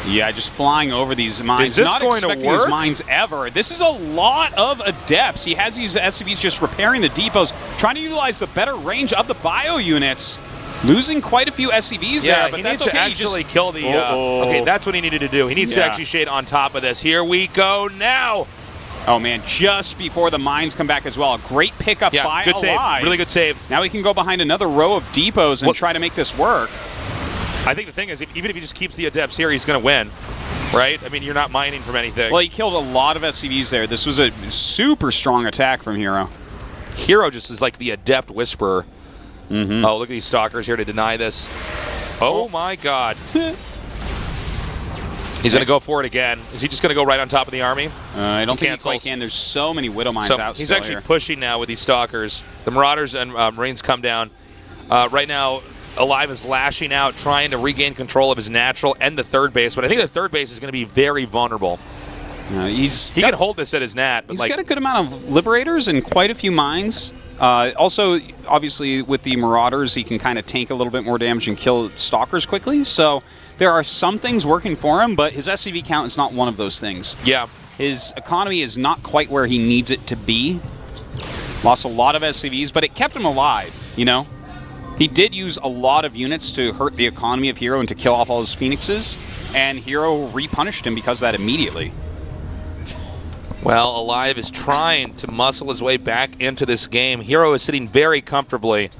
Yeah, just flying over these mines. Is this not going to expecting work? these mines ever. This is a lot of Adepts. He has these SCVs just repairing the depots, trying to utilize the better range of the bio units. Losing quite a few SCVs there, but he that's needs okay. to actually kill the... okay, that's what he needed to do. He needs to actually shade on top of this. Here we go now. Oh, man, just before the mines come back as well. A great pickup by good save. aLive. Really good save. Now he can go behind another row of depots and try to make this work. I think the thing is, even if he just keeps the Adepts here, he's going to win. Right? I mean, you're not mining from anything. Well, he killed a lot of SCVs there. This was a super strong attack from herO. herO just is like the Adept Whisperer. Oh, look at these Stalkers here to deny this. Oh, my God. He's going to go for it again. Is he just going to go right on top of the army? I don't think he quite can. There's so many Widow Mines out he's still actually here. pushing now with these Stalkers. The Marauders and Marines come down. Right now, aLive is lashing out, trying to regain control of his natural and the third base. But I think the third base is going to be very vulnerable. He can hold this at his nat. But he's got a good amount of Liberators and quite a few mines. Also, obviously, with the Marauders, he can kind of tank a little bit more damage and kill Stalkers quickly. So there are some things working for him, but his SCV count is not one of those things. Yeah. His economy is not quite where he needs it to be. Lost a lot of SCVs, but it kept him alive, you know? He did use a lot of units to hurt the economy of herO and to kill off all his Phoenixes, and herO repunished him because of that immediately. Well, aLive is trying to muscle his way back into this game. herO is sitting very comfortably.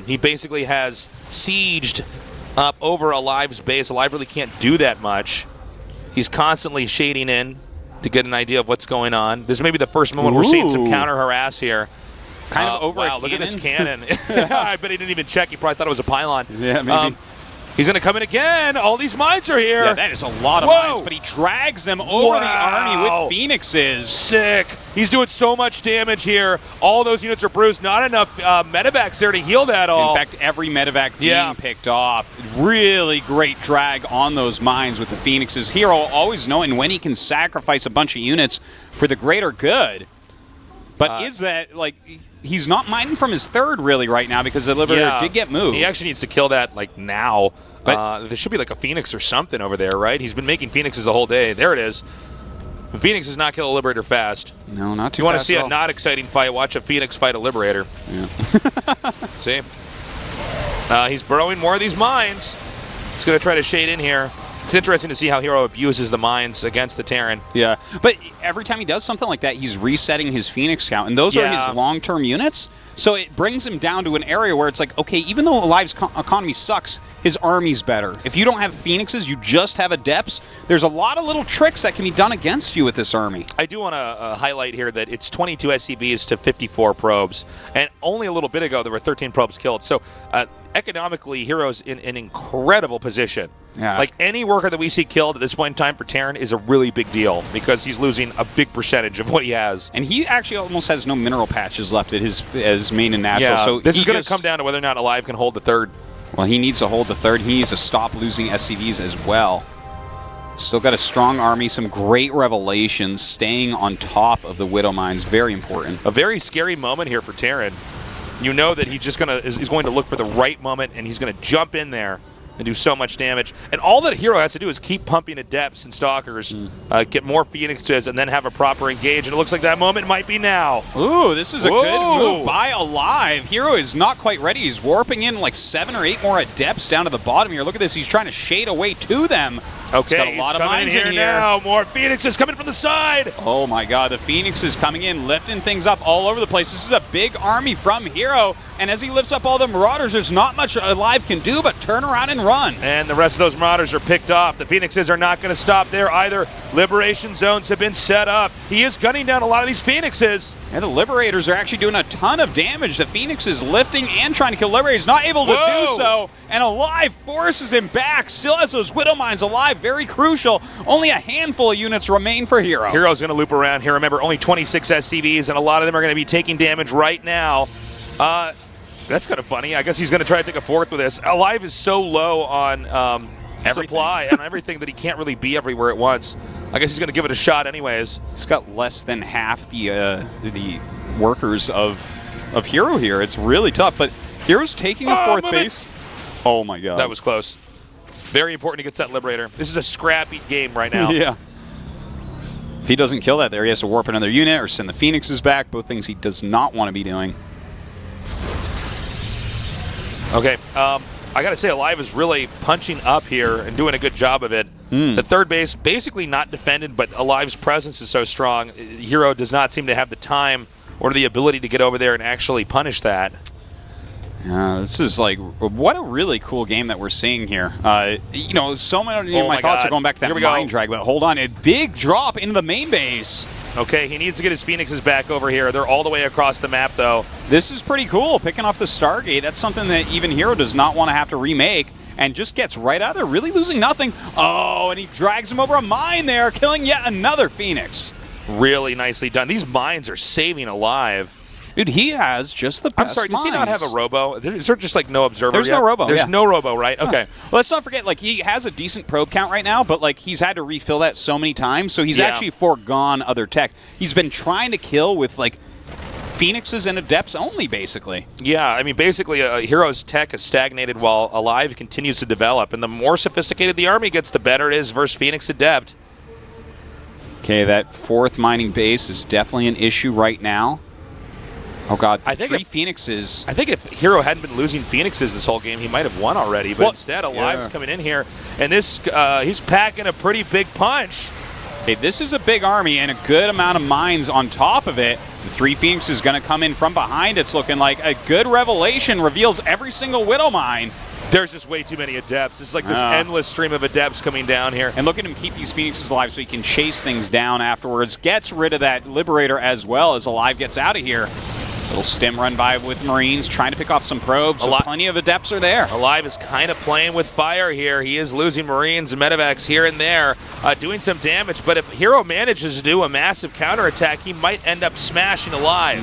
He basically has sieged up over aLive's base. aLive really can't do that much. He's constantly shading in to get an idea of what's going on. This may be the first moment we're seeing some counter-harass here. Kind of over wow, a look at cannon. this cannon. I bet he didn't even check. He probably thought it was a pylon. Yeah, maybe. He's going to come in again. All these mines are here. Yeah, that is a lot of mines, but he drags them over the army with Phoenixes. Sick. He's doing so much damage here. All those units are bruised. Not enough medevacs there to heal that all. In fact, every medevac being picked off. Really great drag on those mines with the Phoenixes. herO always knowing when he can sacrifice a bunch of units for the greater good. But is that, like... He's not mining from his third really right now because the Liberator did get moved. He actually needs to kill that like now. But there should be like a Phoenix or something over there, right? He's been making Phoenixes the whole day. There it is. Phoenix does not kill a Liberator fast. No, not too fast. You want to see a not exciting fight, watch a Phoenix fight a Liberator. Yeah. See? He's burrowing more of these mines. He's going to try to shade in here. It's interesting to see how herO abuses the mines against the Terran. Yeah, but every time he does something like that, he's resetting his Phoenix count, and those are his long-term units. So it brings him down to an area where it's like, okay, even though aLive's economy sucks, his army's better. If you don't have Phoenixes, you just have Adepts, there's a lot of little tricks that can be done against you with this army. I do want to highlight here that it's 22 SCVs to 54 probes, and only a little bit ago there were 13 probes killed. So economically, herO's in an incredible position. Yeah. Like any worker that we see killed at this point in time for Terran is a really big deal because he's losing a big percentage of what he has. And he actually almost has no mineral patches left at his main and natural. Yeah, so this is going to come down to whether or not aLive can hold the third. Well, he needs to hold the third. He needs to stop losing SCVs as well. Still got a strong army, some great revelations, staying on top of the Widow Mines. Very important. A very scary moment here for Terran. You know that he's going to look for the right moment, and he's going to jump in there and do so much damage. And all that herO has to do is keep pumping Adepts and Stalkers, get more Phoenixes, and then have a proper engage. And it looks like that moment might be now. Ooh, this is a good move by aLive. herO is not quite ready. He's warping in like 7 or 8 more Adepts down to the bottom here. Look at this. He's trying to shade away to them. Okay, he's got a lot of mines in here now. More Phoenixes coming from the side. Oh my God, the Phoenix is coming in, lifting things up all over the place. This is a big army from herO, and as he lifts up all the Marauders, there's not much aLive can do but turn around and run. And the rest of those Marauders are picked off. The Phoenixes are not going to stop there either. Liberation zones have been set up. He is gunning down a lot of these Phoenixes. And the Liberators are actually doing a ton of damage. The Phoenix is lifting and trying to kill Liberators, not able to do so. And aLive forces him back. Still has those Widow Mines alive, very crucial. Only a handful of units remain for herO. herO's going to loop around here. Remember, only 26 SCVs, and a lot of them are going to be taking damage right now. That's kind of funny. I guess he's going to try to take a fourth with this. aLive is so low on supply and everything that he can't really be everywhere at once. I guess he's going to give it a shot anyways. He's got less than half the workers of herO here. It's really tough, but herO's taking a fourth base. Oh my God. That was close. Very important to get that Liberator. This is a scrappy game right now. Yeah. If he doesn't kill that there, he has to warp another unit or send the Phoenixes back, both things he does not want to be doing. Okay, I got to say, aLive is really punching up here and doing a good job of it. The third base, basically not defended, but aLive's presence is so strong. herO does not seem to have the time or the ability to get over there and actually punish that. This is like, what a really cool game that we're seeing here. You know, so many of my thoughts are going back to that mine drag, but hold on, a big drop into the main base. Okay, he needs to get his Phoenixes back over here. They're all the way across the map, though. This is pretty cool, picking off the Stargate. That's something that even herO does not want to have to remake, and just gets right out there, really losing nothing. Oh, and he drags him over a mine there, killing yet another Phoenix. Really nicely done. These mines are saving aLive. Dude, he has just the best I'm sorry, does he not have a robo? Is there just like no observer There's yet? no robo, There's no robo, right? Okay. Well, let's not forget, like, he has a decent probe count right now, but, like, he's had to refill that so many times, so he's actually foregone other tech. He's been trying to kill with, like, Phoenixes and Adepts only, basically. Yeah, I mean, basically, herO's tech has stagnated while aLive continues to develop, and the more sophisticated the army gets, the better it is versus Phoenix Adept. Okay, that fourth mining base is definitely an issue right now. Oh God, I think 3 Phoenixes. I think if herO hadn't been losing Phoenixes this whole game, he might have won already. But instead, aLive's coming in here, and this he's packing a pretty big punch. Hey, this is a big army and a good amount of mines on top of it. The 3 Phoenixes going to come in from behind. It's looking like a good revelation. Reveals every single Widow mine. There's just way too many Adepts. It's like this endless stream of Adepts coming down here. And look at him keep these Phoenixes alive so he can chase things down afterwards. Gets rid of that Liberator as well as aLive gets out of here. Little stim run by with Marines, thering to pick off some probes. So plenty of Adepts are there. aLive is kind of playing with fire here. He is losing Marines and medevacs here and there, doing some damage. But if herO manages to do a massive counterattack, he might end up smashing aLive.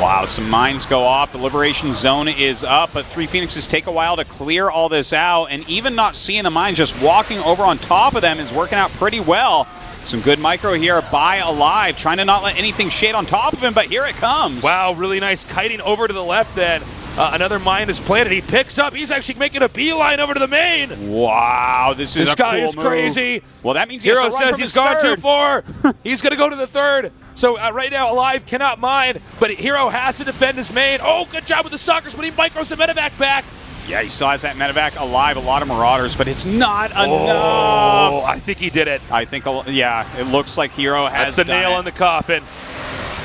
Wow, some mines go off. The Liberation Zone is up, but 3 Phoenixes take a while to clear all this out. And even not seeing the mines, just walking over on top of them is working out pretty well. Some good micro here by aLive, trying to not let anything shade on top of him, but here it comes. Wow, really nice kiting over to the left then. Another mine is planted. He picks up. He's actually making a beeline over to the main. Wow, this is This a guy cool is move. crazy. Well, that means he has herO to run says from he's his gone too third. far. He's going to go to the third. So right now, aLive cannot mine, but herO has to defend his main. Oh, good job with the stalkers, but he micros the medevac back. Yeah, he still has that medevac aLive, a lot of Marauders, but it's not Oh, enough. I think he did it. I think, yeah, it looks like herO has That's the done nail it. in the coffin.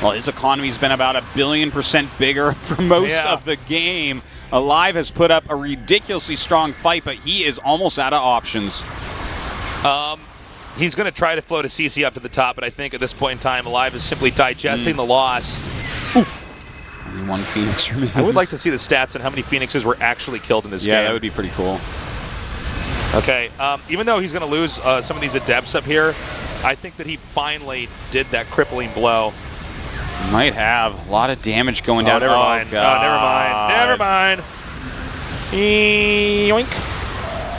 Well, his economy's been about 1 billion% bigger for most of the game. aLive has put up a ridiculously strong fight, but he is almost out of options. He's going to try to float a CC up to the top, but I think at this point in time, aLive is simply digesting the loss. Only one Phoenix remains. I would like to see the stats on how many Phoenixes were actually killed in this game. Yeah, that would be pretty cool. Okay, even though he's going to lose some of these Adepts up here, I think that he finally did that crippling blow. Might have a lot of damage going down. Never mind. God. Never mind. Yoink.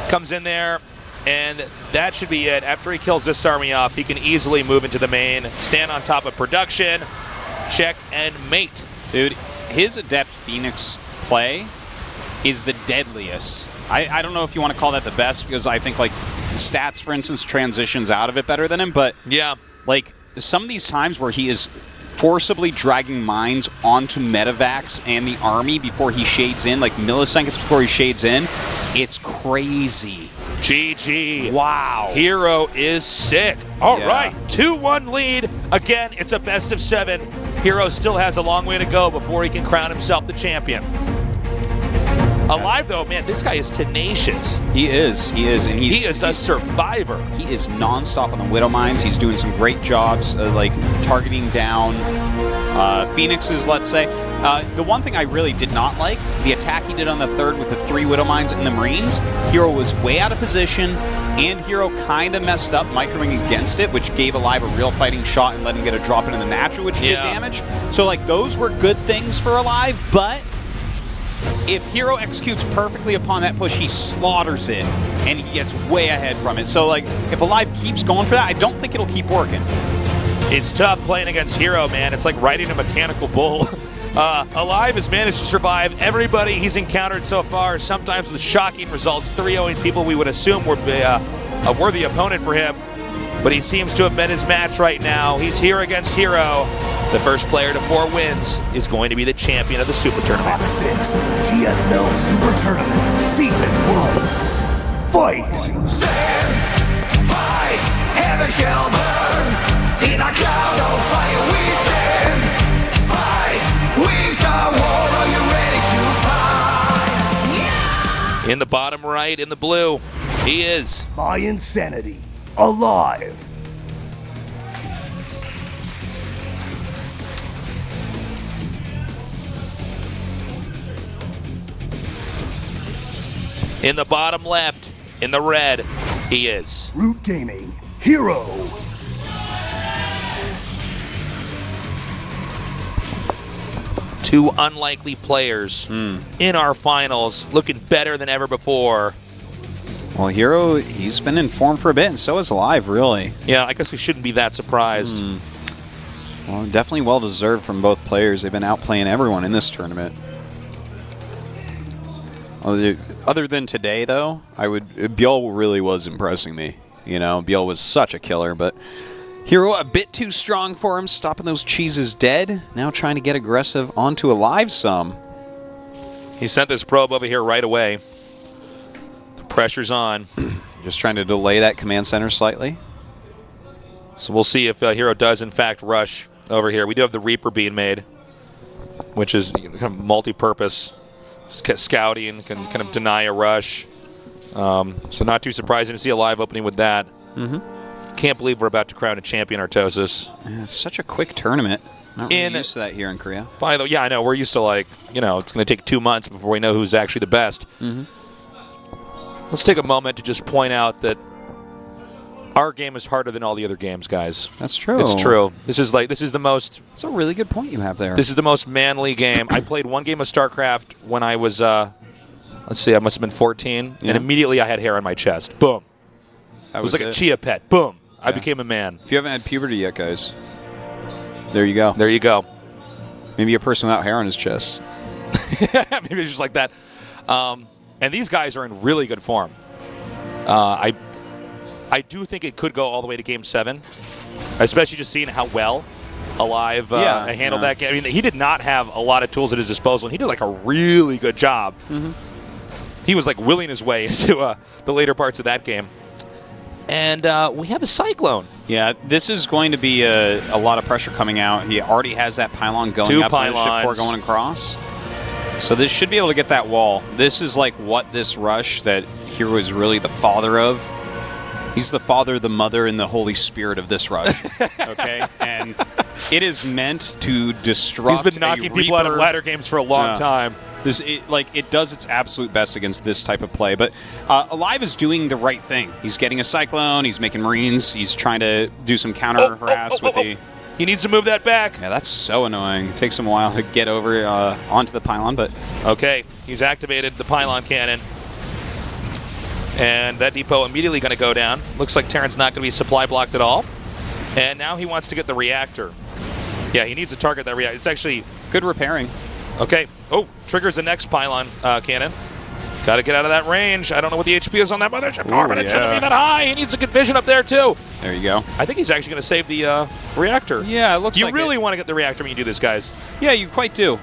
Comes in there, and that should be it. After he kills this army off, he can easily move into the main, stand on top of production, check, and mate. Dude, his Adept Phoenix play is the deadliest. I don't know if you want to call that the best, because I think, like, stats, for instance, transitions out of it better than him, but, Yeah. like, some of these times where he is forcibly dragging mines onto medevacs and the army before he shades in, like milliseconds before he shades in, it's crazy. GG. Wow. herO is sick. All Yeah. right, 2-1 lead. Again, it's a best of 7. herO still has a long way to go before he can crown himself the champion. aLive, though, man, this guy is tenacious. He is, and He is a survivor. He is nonstop on the Widow Mines. He's doing some great jobs, like targeting down Phoenixes, let's say. The one thing I really did not like, the attack he did on the third with the 3 Widow Mines and the Marines, herO was way out of position, and herO kind of messed up microing against it, which gave aLive a real fighting shot and let him get a drop into the natural, which did damage. So, like, those were good things for aLive, but if herO executes perfectly upon that push, he slaughters it, and he gets way ahead from it. So, like, if aLive keeps going for that, I don't think it'll keep working. It's tough playing against herO, man. It's like riding a mechanical bull. aLive has managed to survive everybody he's encountered so far, sometimes with shocking results, 3-0ing people we would assume would be a worthy opponent for him. But he seems to have met his match right now. He's here against herO. The first player to 4 wins is going to be the champion of the Super Tournament. Hot 6 GSL SuperTournament Season 1. Fight! Stand, fight, heaven shall burn. In a cloud of fire we stand. Fight, we start war. Are you ready to fight? Yeah! In the bottom right, in the blue, he is. My Insanity. aLive. In the bottom left, in the red, he is. Root Gaming. herO. Two unlikely players in our finals, looking better than ever before. Well, herO, he's been in form for a bit, and so is aLive, really. Yeah, I guess we shouldn't be that surprised. Well, definitely well-deserved from both players. They've been outplaying everyone in this tournament. Other than today, though, Bjol really was impressing me. You know, Bjol was such a killer, but herO a bit too strong for him, stopping those cheeses dead. Now trying to get aggressive onto aLive some. He sent this probe over here right away. The pressure's on. Just trying to delay that command center slightly. So we'll see if herO does, in fact, rush over here. We do have the Reaper being made, which is kind of multi-purpose. Scouting, can kind of deny a rush. So not too surprising to see aLive opening with that. Can't believe we're about to crown a champion, Artosis. Yeah, it's such a quick tournament. Not really used to that here in Korea. By the way, yeah, I know. We're used to, like, you know, it's going to take 2 months before we know who's actually the best. Let's take a moment to just point out that our game is harder than all the other games, guys. That's true. It's true. This is the most... That's a really good point you have there. This is the most manly game. I played one game of StarCraft when I was, let's see, I must have been 14, and immediately I had hair on my chest. Boom. It was like a chia pet. Boom. I became a man. If you haven't had puberty yet, guys, there you go. There you go. Maybe a person without hair on his chest. Maybe it's just like that. And these guys are in really good form. I do think it could go all the way to Game 7, especially just seeing how well aLive handled that game. I mean, he did not have a lot of tools at his disposal, and he did like a really good job. He was like willing his way into the later parts of that game. And we have a Cyclone. Yeah, this is going to be a lot of pressure coming out. He already has that pylon going 2 up, and the ship core going across. So this should be able to get that wall. This is like what this rush that herO is really the father of. He's the Father, the Mother, and the Holy Spirit of this rush. Okay? And it is meant to disrupt. He's been knocking people out of ladder games for a long time. It does its absolute best against this type of play. But aLive is doing the right thing. He's getting a Cyclone. He's making Marines. He's trying to do some counter harass with the... He needs to move that back. Yeah, that's so annoying. It takes him a while to get over onto the pylon, but... Okay, he's activated the pylon cannon. And that depot immediately going to go down. Looks like Terran's not going to be supply blocked at all. And now he wants to get the reactor. Yeah, he needs to target that reactor. It's actually... Good repairing. Okay. Oh, triggers the next pylon cannon. Got to get out of that range. I don't know what the HP is on that mothership core, but it shouldn't be that high. He needs a good vision up there, too. There you go. I think he's actually going to save the reactor. Yeah, it looks like you really want to get the reactor when you do this, guys. Yeah, you quite do.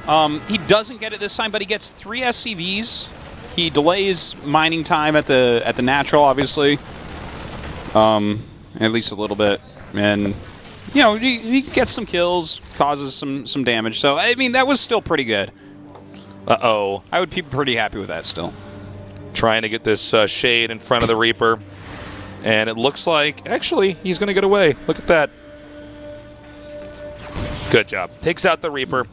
He doesn't get it this time, but he gets 3 SCVs. He delays mining time at the natural, obviously. At least a little bit. And, you know, he gets some kills, causes some damage. So, I mean, that was still pretty good. Uh-oh. I would be pretty happy with that still. Trying to get this shade in front of the Reaper. And it looks like, actually, he's going to get away. Look at that. Good job. Takes out the Reaper.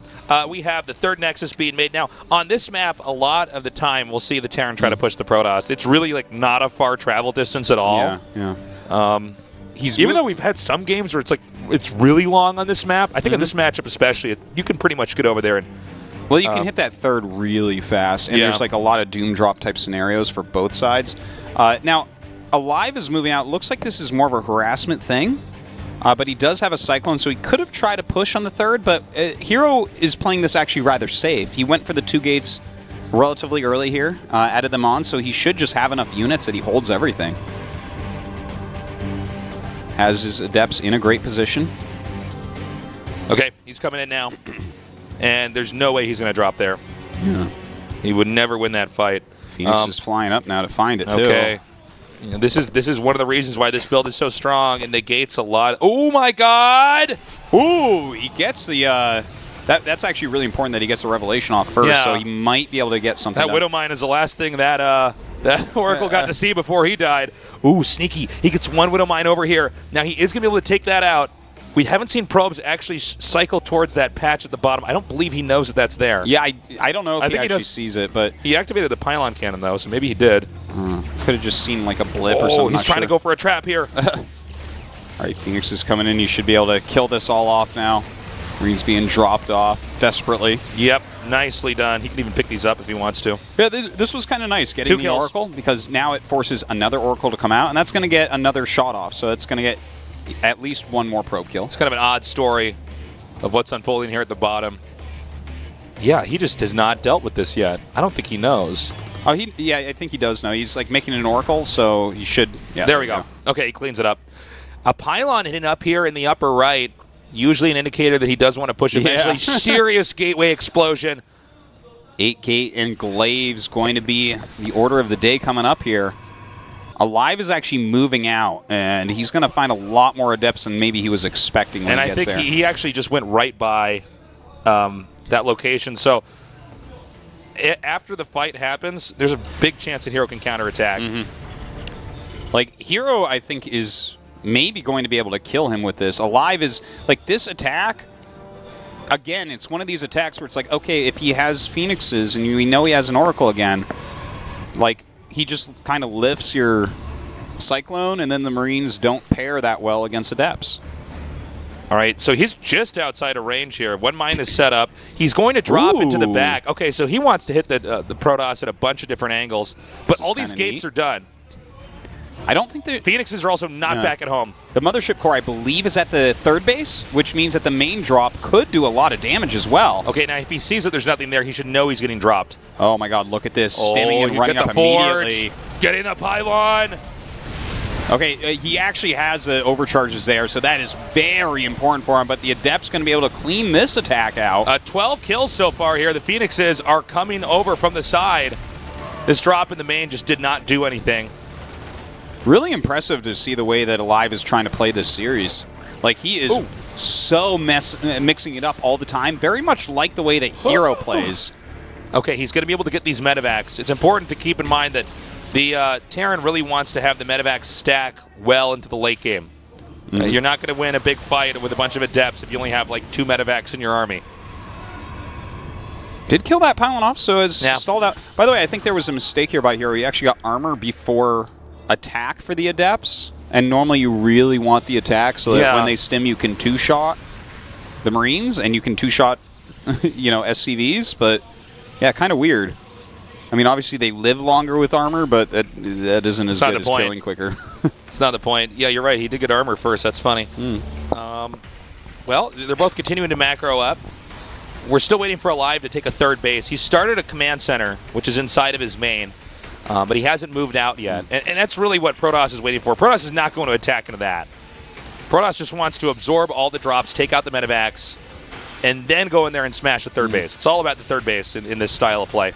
We have the third Nexus being made. Now, on this map, a lot of the time, we'll see the Terran try to push the Protoss. It's really, like, not a far travel distance at all. Yeah. Even though we've had some games where it's really long on this map, I think on this matchup especially, you can pretty much get over there and... Well, you can hit that third really fast, and there's like a lot of Doom Drop type scenarios for both sides. Now, aLive is moving out. Looks like this is more of a harassment thing, but he does have a Cyclone, so he could have tried to push on the third, but herO is playing this actually rather safe. He went for the 2 gates relatively early here, added them on, so he should just have enough units that he holds everything. Has his Adepts in a great position. Okay, he's coming in now. And there's no way he's going to drop there. Yeah. He would never win that fight. Phoenix is flying up now to find it, too. Okay. Yeah, this is one of the reasons why this build is so strong and negates a lot. Oh, my God! Ooh, he gets the... That's actually really important that he gets the Revelation off first, so he might be able to get something That Widow Mine is the last thing that Oracle got to see before he died. Ooh, sneaky. He gets 1 Widow Mine over here. Now, he is going to be able to take that out. We haven't seen probes actually cycle towards that patch at the bottom. I don't believe he knows that that's there. Yeah, I don't know if he actually sees it, but... He activated the pylon cannon, though, so maybe he did. Could have just seen like a blip or something. He's trying to go for a trap here. All right, Phoenix is coming in. You should be able to kill this all off now. Marines being dropped off desperately. Yep, nicely done. He can even pick these up if he wants to. Yeah, this was kind of nice getting 2 the kills. Oracle, because now it forces another Oracle to come out, and that's going to get another shot off. So it's going to get at least 1 more probe kill. It's kind of an odd story of what's unfolding here at the bottom. Yeah, he just has not dealt with this yet. I don't think he knows. Oh, yeah, I think he does know. He's like making an Oracle, so he should. Yeah, there we go. Okay, he cleans it up. A pylon hitting up here in the upper right, usually an indicator that he does want to push eventually. Yeah. Serious gateway explosion. 8 gate and glaives going to be the order of the day coming up here. aLive is actually moving out, and he's going to find a lot more Adepts than maybe he was expecting when he gets there. And I think he actually just went right by that location. So after the fight happens, there's a big chance that herO can counterattack. Like, herO, I think, is maybe going to be able to kill him with this. aLive is, like, this attack, again, it's one of these attacks where it's like, okay, if he has Phoenixes and we know he has an Oracle again, like, he just kind of lifts your Cyclone, and then the Marines don't pair that well against Adepts. All right, so he's just outside of range here. 1 mine is set up. He's going to drop into the back. Okay, so he wants to hit the Protoss at a bunch of different angles, but all these gates are done. I don't think the Phoenixes are also not back at home. The Mothership Core, I believe, is at the third base, which means that the main drop could do a lot of damage as well. Okay, now if he sees that there's nothing there, he should know he's getting dropped. Oh my god, look at this. Stimming and you running get up the forge, immediately. getting the pylon. Okay, he actually has overcharges there, so that is very important for him, but the Adept's going to be able to clean this attack out. 12 kills so far here. The Phoenixes are coming over from the side. This drop in the main just did not do anything. Really impressive to see the way that aLive is trying to play this series. Like, he is so mixing it up all the time, very much like the way that herO plays. Okay, he's going to be able to get these medevacs. It's important to keep in mind that the Terran really wants to have the medevacs stack well into the late game. You're not going to win a big fight with a bunch of Adepts if you only have like 2 medevacs in your army. Did kill that pylon off, so has stalled out. By the way, I think there was a mistake here by herO. He actually got armor before attack for the Adepts, and normally you really want the attack so that when they stim you can 2-shot the Marines and you can 2-shot SCVs, but yeah, kind of weird. I mean, obviously they live longer with armor, but that isn't as good as killing quicker. It's not the point. Yeah, you're right. He did get armor first. That's funny. Well, they're both continuing to macro up. We're still waiting for aLive to take a third base. He started a command center, which is inside of his main. But he hasn't moved out yet. And that's really what Protoss is waiting for. Protoss is not going to attack into that. Protoss just wants to absorb all the drops, take out the medevacs, and then go in there and smash the third base. It's all about the third base in this style of play.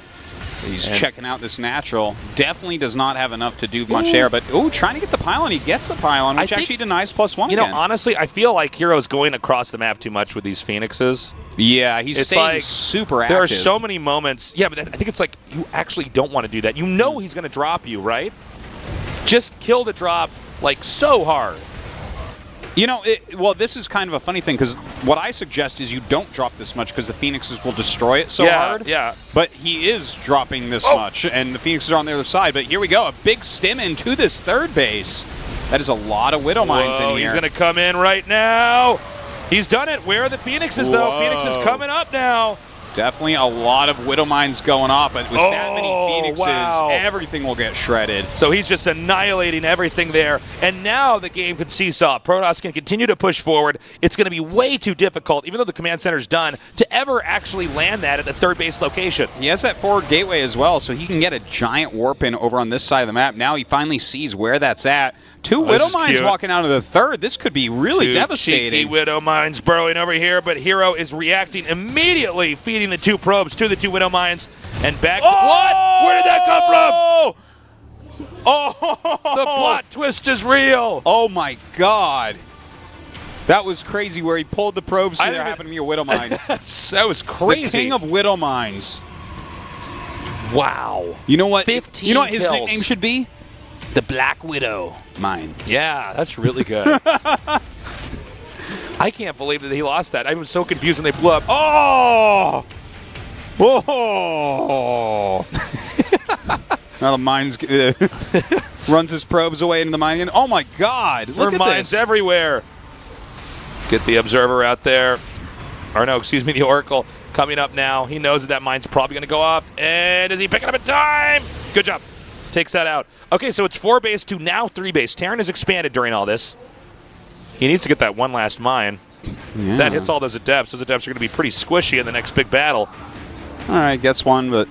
He's checking out this natural. Definitely does not have enough to do much there, but trying to get the pylon. He gets the pylon, which actually denies +1 again. Honestly, I feel like herO's going across the map too much with these Phoenixes. Yeah, he's staying super active. There are so many moments. Yeah, but I think it's like you actually don't want to do that. You know he's going to drop you, right? Just kill the drop like so hard. Well, this is kind of a funny thing, because what I suggest is you don't drop this much because the Phoenixes will destroy it so hard. Yeah. But he is dropping this much, and the Phoenixes are on the other side. But here we go, a big stim into this third base. That is a lot of Widow Mines in here. He's going to come in right now. He's done it. Where are the Phoenixes, though? Phoenix is coming up now. Definitely a lot of Widow Mines going off, but with that many Phoenixes, everything will get shredded. So he's just annihilating everything there. And now the game can seesaw. Protoss can continue to push forward. It's going to be way too difficult, even though the command center's done, to ever actually land that at the third base location. He has that forward gateway as well, so he can get a giant warp in over on this side of the map. Now he finally sees where that's at. 2 Widow Mines walking out of the third. This could be really devastating. Cheeky Widow Mines burrowing over here, but herO is reacting immediately, feeding the 2 probes to the 2 Widow Mines, and back. What? Where did that come from? Oh! The plot twist is real. Oh my God. That was crazy where he pulled the probes through there happened to be a Widow Mine. That was crazy. The king of Widow Mines. Wow. You know what? 15 You know what his kills. nickname should be? The Black Widow Mine. Yeah, that's really good. I can't believe that he lost that. I was so confused when they blew up. Oh! Whoa! Now the mines runs his probes away into the mine. Oh my God! Look at mines this. Everywhere. Get the observer out there. Or no, excuse me, the Oracle coming up now. He knows that mine's probably going to go up. And is he picking up in time? Good job. Takes that out. Okay, so it's 4 base to now 3 base. Terran has expanded during all this. He needs to get that one last mine. Yeah. That hits all those Adepts. Those Adepts are going to be pretty squishy in the next big battle. All right, gets one, but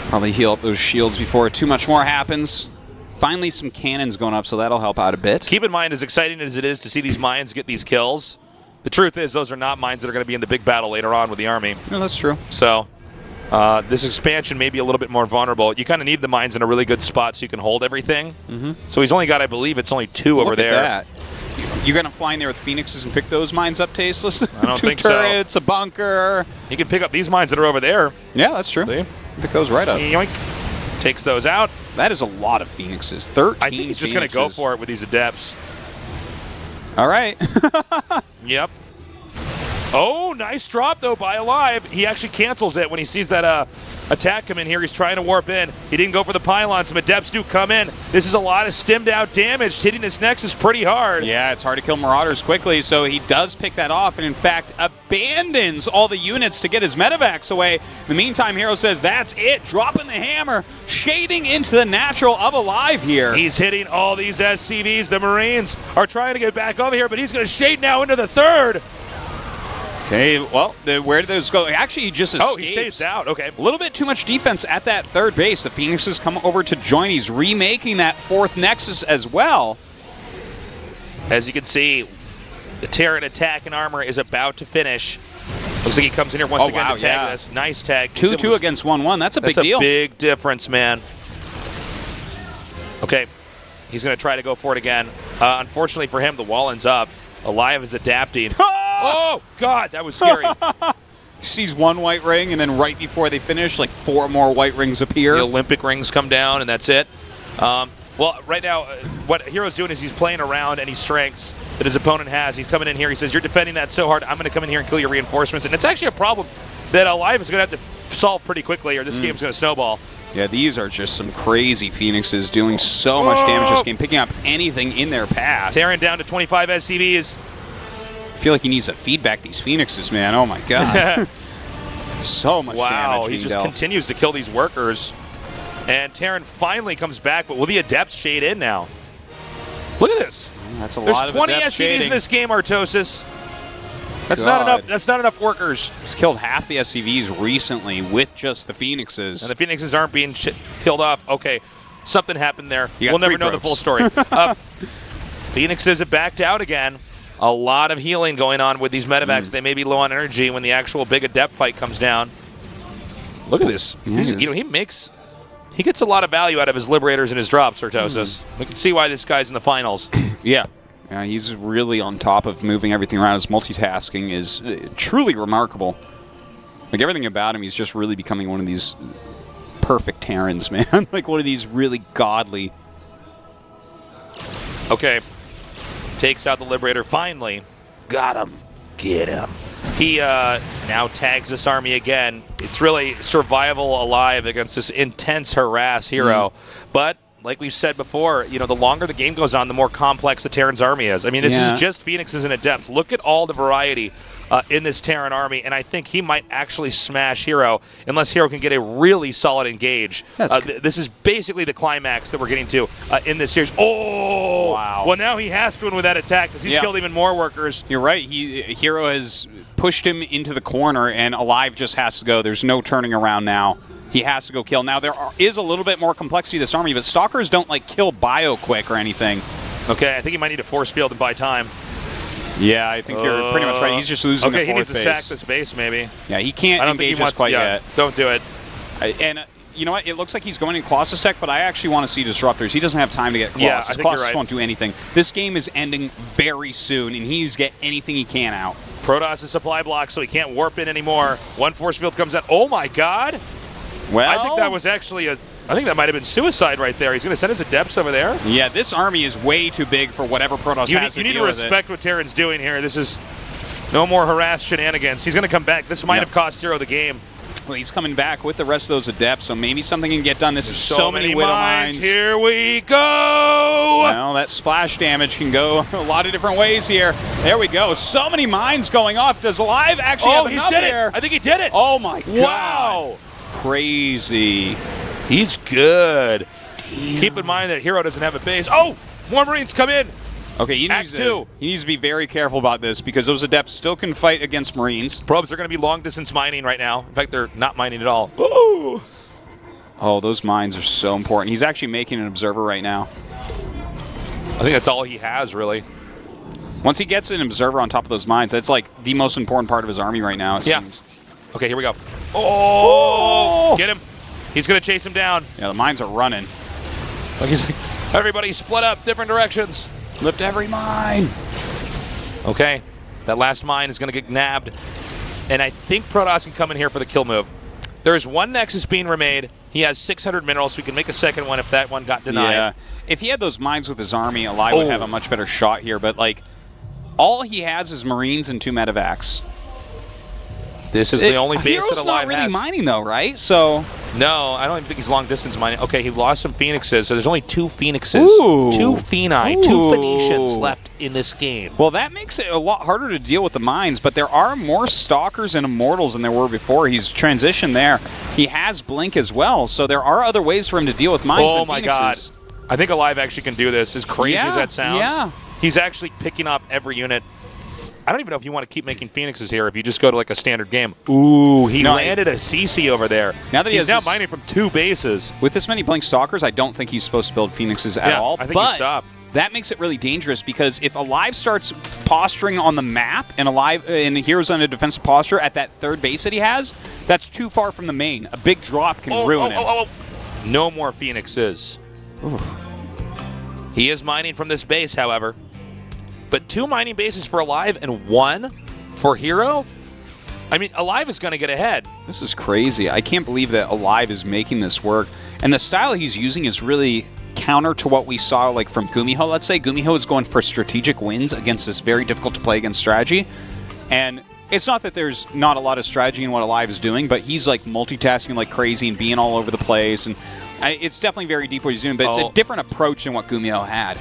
probably heal up those shields before too much more happens. Finally, some cannons going up, so that'll help out a bit. Keep in mind, as exciting as it is to see these mines get these kills, the truth is those are not mines that are going to be in the big battle later on with the army. No, that's true. So this expansion may be a little bit more vulnerable. You kind of need the mines in a really good spot so you can hold everything. So he's only got, I believe, it's only 2 over there. Look at that. You're going to fly in there with Phoenixes and pick those mines up, Tasteless? I don't 2 think so. turrets, a bunker. He can pick up these mines that are over there. Yeah, that's true. See? Pick those right up. Yoink. Takes those out. That is a lot of Phoenixes. 13 I think he's just going to go for it with these Adepts. All right. Yep. Oh, nice drop, though, by aLive. He actually cancels it when he sees that attack come in here. He's trying to warp in. He didn't go for the pylon. Some adepts do come in. This is a lot of stemmed out damage. Hitting this Nexus pretty hard. Yeah, it's hard to kill Marauders quickly, so he does pick that off and, in fact, abandons all the units to get his medevacs away. In the meantime, herO says, that's it. Dropping the hammer, shading into the natural of aLive here. He's hitting all these SCVs. The Marines are trying to get back over here, but he's going to shade now into the third. Okay, well, where did those go? Actually, he just escapes. Oh, he shades out. Okay. A little bit too much defense at that third base. The Phoenixes come over to join. He's remaking that fourth Nexus as well. As you can see, the Terran attack and armor is about to finish. Looks like he comes in here once again to tag this. Nice tag. 2-2 against 1-1. That's a big deal. That's a big difference, man. Okay. He's going to try to go for it again. Unfortunately for him, the Wallen's up. aLive is adapting. Oh, God, that was scary. He sees one white ring, and then right before they finish, like 4 more white rings appear. The Olympic rings come down, and that's it. Well, right now, what herO's doing is he's playing around any strengths that his opponent has. He's coming in here. He says, you're defending that so hard, I'm going to come in here and kill your reinforcements. And it's actually a problem that aLive is going to have to solve pretty quickly, or this game's going to snowball. Yeah, these are just some crazy Phoenixes doing so much damage this game, picking up anything in their path. Terran down to 25 SCVs. I feel like he needs to feedback these Phoenixes, man. Oh, my God. So much damage. Wow, he just continues to kill these workers. And Terran finally comes back, but will the Adepts shade in now? Look at this. That's a There's lot of 20 Adept SCVs shading. in this game, Artosis. That's not enough. That's not enough workers. He's killed half the SCVs recently with just the Phoenixes. And the Phoenixes aren't being killed off. Okay, something happened there. We'll never know the full story. Phoenixes have backed out again. A lot of healing going on with these medevacs. They may be low on energy when the actual big Adept fight comes down. Look at this. He gets a lot of value out of his Liberators and his drops, Artosis. We can see why this guy's in the finals. Yeah, he's really on top of moving everything around. His multitasking is truly remarkable. Like, everything about him, he's just really becoming one of these perfect Terrans, man. Like, one of these really godly. Okay. Takes out the Liberator finally. Got him. Get him. He now tags this army again. It's really survival aLive against this intense harass herO. But like we've said before, the longer the game goes on, the more complex the Terran's army is. I mean, this is just Phoenixes and Adepts. Look at all the variety in this Terran army, and I think he might actually smash herO unless herO can get a really solid engage. This is basically the climax that we're getting to in this series. Oh! Wow. Well, now he has to win with that attack because he's killed even more workers. You're right. herO has pushed him into the corner, and aLive just has to go. There's no turning around now. He has to go kill. Now, there is a little bit more complexity to this army, but Stalkers don't, kill bio quick or anything. Okay, I think he might need a force field and buy time. Yeah, I think you're pretty much right. He's just losing the fourth base. Okay, he needs to sack this base, maybe. Yeah, he can't engage us quite yet. Don't do it. And you know what? It looks like he's going in Colossus tech, but I actually want to see Disruptors. He doesn't have time to get Colossus. Yeah, I think Colossus you're right. won't do anything. This game is ending very soon, and he's get anything he can out. Protoss is supply block, so he can't warp in anymore. One force field comes out. Oh, my God. Well, I think that was actually I think that might have been suicide right there. He's going to send his Adepts over there. Yeah, this army is way too big for whatever Protoss has to deal with. You need to respect what Terran's doing here. This is no more harass shenanigans. He's going to come back. This might have cost herO the game. Well, he's coming back with the rest of those Adepts, so maybe something can get done. This is so many Widow Mines. Here we go! Well, that splash damage can go a lot of different ways here. There we go. So many mines going off. Does aLive actually have enough here? I think he did it. Oh, my God. Wow. Crazy. He's good. Damn. Keep in mind that herO doesn't have a base. Oh! More Marines come in. Okay, he needs to be very careful about this because those Adepts still can fight against Marines. Probes are going to be long-distance mining right now. In fact, they're not mining at all. Ooh. Oh, those mines are so important. He's actually making an Observer right now. I think that's all he has, really. Once he gets an Observer on top of those mines, that's like the most important part of his army right now, it seems. Okay, here we go. Oh! Get him. He's going to chase him down. Yeah, the mines are running. Like he's like, everybody split up, different directions. Lift every mine. Okay, that last mine is going to get nabbed. And I think Protoss can come in here for the kill move. There's one Nexus being remade. He has 600 minerals, so we can make a second one if that one got denied. Yeah, if he had those mines with his army, aLive would have a much better shot here. But, all he has is Marines and 2 medevacs. This is the only base herO's that aLive not really has. mining, though, right? So No, I don't even think he's long distance mining. Okay, he lost some Phoenixes, so there's only 2 Phoenixes. Ooh. 2 Phenai, 2 Ooh. Phoenicians left in this game. well, that makes it a lot harder to deal with the mines, but there are more Stalkers and Immortals than there were before. He's transitioned there. He has Blink as well, so there are other ways for him to deal with mines Oh than my god. Phoenixes. I think aLive actually can do this, as crazy as that sounds. Yeah. He's actually picking up every unit. I don't even know if you want to keep making Phoenixes here if you just go to like a standard game. Ooh, he landed a CC over there. Now that he's he now has this- mining from 2 bases. With this many Blink Stalkers, I don't think he's supposed to build Phoenixes at Yeah, all. I think but he stopped. that makes it really dangerous because if aLive starts posturing on the map and hero's on a defensive posture at that 3rd base that he has, that's too far from the main. A big drop can ruin him. No more Phoenixes. Oof. He is mining from this base, however. But 2 mining bases for aLive and 1 for herO? I mean, aLive is going to get ahead. This is crazy. I can't believe that aLive is making this work. And the style he's using is really counter to what we saw like from Gumiho. Let's say Gumiho is going for strategic wins against this very difficult to play against strategy. And it's not that there's not a lot of strategy in what aLive is doing, but he's like multitasking like crazy and being all over the place. And it's definitely very deep what he's doing, but it's a different approach than what Gumiho had.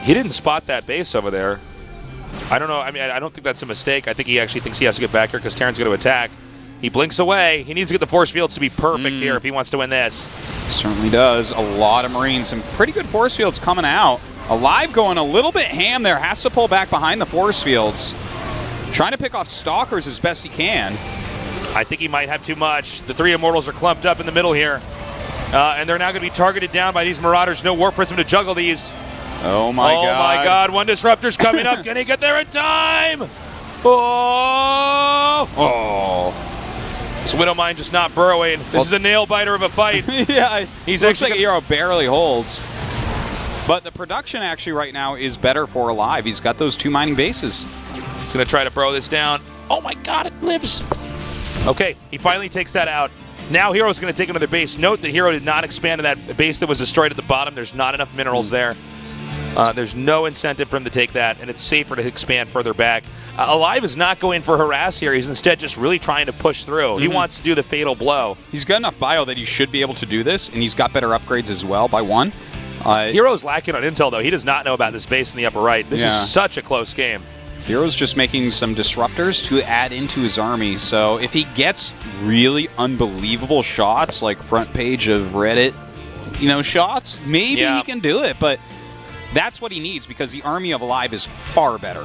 He didn't spot that base over there. I don't know. I mean, I don't think that's a mistake. I think he actually thinks he has to get back here because Terran's going to attack. He blinks away. He needs to get the force fields to be perfect here if he wants to win this. Certainly does. A lot of Marines. Some pretty good force fields coming out. aLive going a little bit ham there. Has to pull back behind the force fields. Trying to pick off Stalkers as best he can. I think he might have too much. The 3 Immortals are clumped up in the middle here. And they're now going to be targeted down by these Marauders. No Warp Prism to juggle these. Oh my god. Oh my god. 1 Disruptor's coming up. Can he get there in time? Oh. This Widow Mine just not burrowing. This is a nail biter of a fight. Yeah, He's looks actually like herO barely holds. But the production actually right now is better for aLive. He's got those 2 mining bases. He's going to try to burrow this down. Oh my god, it lives. Okay, he finally takes that out. Now herO's going to take another base. Note that herO did not expand to that base that was destroyed at the bottom. There's not enough minerals there. There's no incentive for him to take that, and it's safer to expand further back. aLive is not going for harass here. He's instead just really trying to push through. He wants to do the fatal blow. He's got enough bio that he should be able to do this, and he's got better upgrades as well by 1. herO's lacking on intel, though. He does not know about this base in the upper right. This is such a close game. herO's just making some disruptors to add into his army. So if he gets really unbelievable shots, like front page of Reddit, shots, maybe he can do it. But that's what he needs because the army of aLive is far better.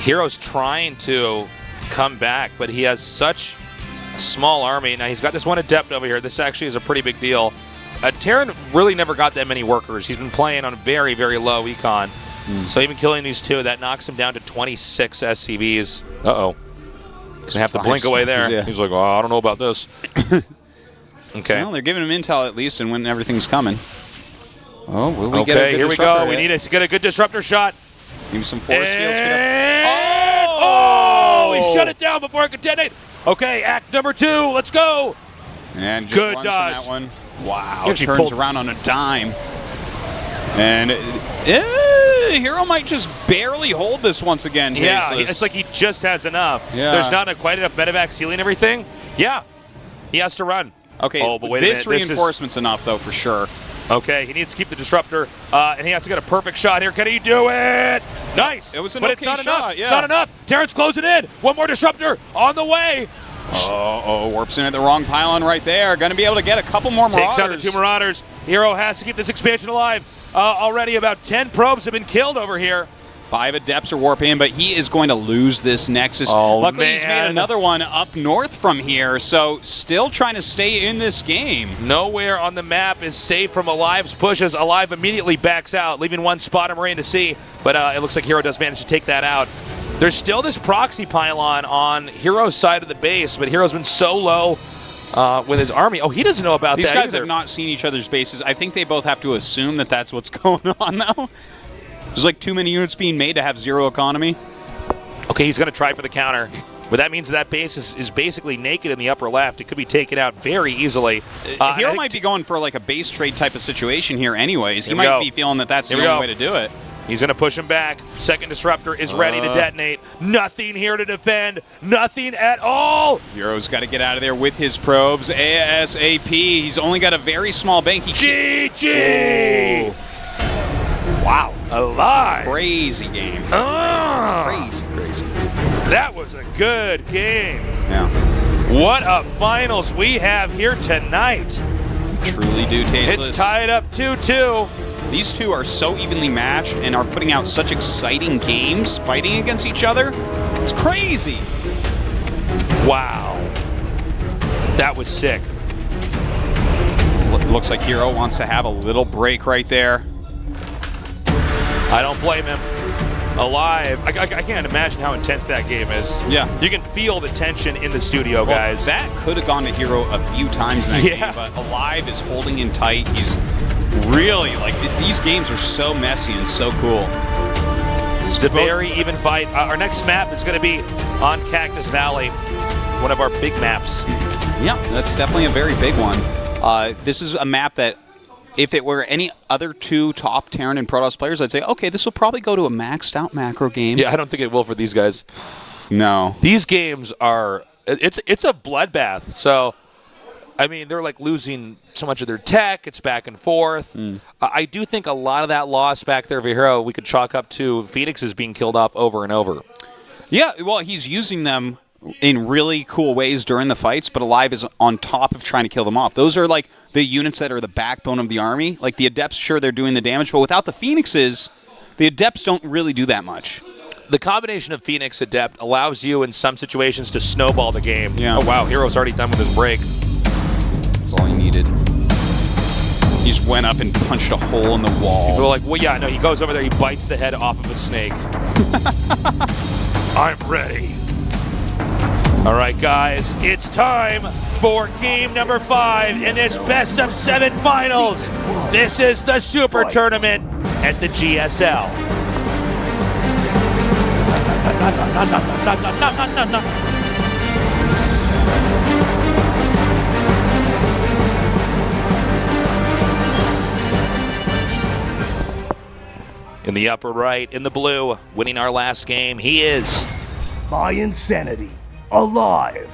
herO's trying to come back, but he has such a small army. Now, he's got this 1 Adept over here. This actually is a pretty big deal. Terran really never got that many workers. He's been playing on very, very low econ. So even killing these 2, that knocks him down to 26 SCVs. Uh-oh. Gonna have to blink away there. Yeah. He's like, oh, I don't know about this. Okay. Well, they're giving him intel at least and when everything's coming. Oh, will we get a Okay, good here we disruptor go. We hit? need to get a good disruptor shot. Give him some force fields. Oh! He shut it down before it could detonate. Okay, act number 2. Let's go. And just Good runs dodge. from that one. Wow, He actually turns pulled- around on a dime. And herO might just barely hold this once again. Yeah, Tasteless. it's like he just has enough. Yeah. There's not quite enough medevac sealing everything. Yeah, he has to run. Okay, Oh, but wait a this minute. reinforcement's enough, though, for sure. Okay, he needs to keep the disruptor, and he has to get a perfect shot here. Can he do it? Nice. It was an but okay it's not shot, enough. yeah. It's not enough. Terran's closing in. 1 more disruptor on the way. Warps in at the wrong pylon right there. Going to be able to get a couple more Marauders. Takes out the 2 Marauders. herO has to keep this expansion alive. Already about 10 probes have been killed over here. 5 Adepts are warping in, but he is going to lose this Nexus. Oh, Luckily, he's made man. another one up north from here, so still trying to stay in this game. Nowhere on the map is safe from aLive's pushes. aLive immediately backs out, leaving 1 spot of Marine to see, but it looks like herO does manage to take that out. There's still this proxy pylon on herO's side of the base, but herO's been so low with his army. Oh, he doesn't know about These that guys either. have not seen each other's bases. I think they both have to assume that that's what's going on, though. There's like too many units being made to have 0 economy. Okay, he's going to try for the counter. But that means that base is basically naked in the upper left. It could be taken out very easily. herO might be going for like a base trade type of situation here anyways. He Here we might go. be feeling that that's Here the we only go. way to do it. He's going to push him back. Second disruptor is ready to detonate. Nothing here to defend. Nothing at all. hero's got to get out of there with his probes ASAP. He's only got a very small bank. GG! Wow. aLive. Crazy game. Crazy. That was a good game. Yeah. What a finals we have here tonight. Truly do tasteless. It's tied up 2-2. These two are so evenly matched and are putting out such exciting games fighting against each other. It's crazy. Wow. That was sick. Looks like herO wants to have a little break right there. I don't blame him. aLive. I can't imagine how intense that game is. Yeah. You can feel the tension in the studio, guys. That could have gone to herO a few times in that game, but aLive is holding in tight. He's really, like, these games are so messy and so cool. It's a very even fight. Our next map is going to be on Cactus Valley, one of our big maps. Yeah, that's definitely a very big one. This is a map that, if it were any other two top Terran and Protoss players, I'd say, okay, this will probably go to a maxed out macro game. Yeah, I don't think it will for these guys. No. These games are, it's a bloodbath. So, I mean, they're like losing so much of their tech. It's back and forth. I do think a lot of that loss back there for herO we could chalk up to Phoenixes being killed off over and over. Yeah, well, he's using them in really cool ways during the fights, but aLive is on top of trying to kill them off. Those are like the units that are the backbone of the army. Like the Adepts, sure, they're doing the damage, but without the Phoenixes, the Adepts don't really do that much. The combination of Phoenix Adept allows you in some situations to snowball the game. Yeah. Oh, wow, hero's already done with his break. That's all he needed. He just went up and punched a hole in the wall. People are like, well, yeah, no, he goes over there, he bites the head off of a snake. I'm ready. All right, guys, it's time for game number 5 in this best-of-7 finals. This is the Super Tournament at the GSL. In the upper right, in the blue, winning our last game, he is by insanity, aLive.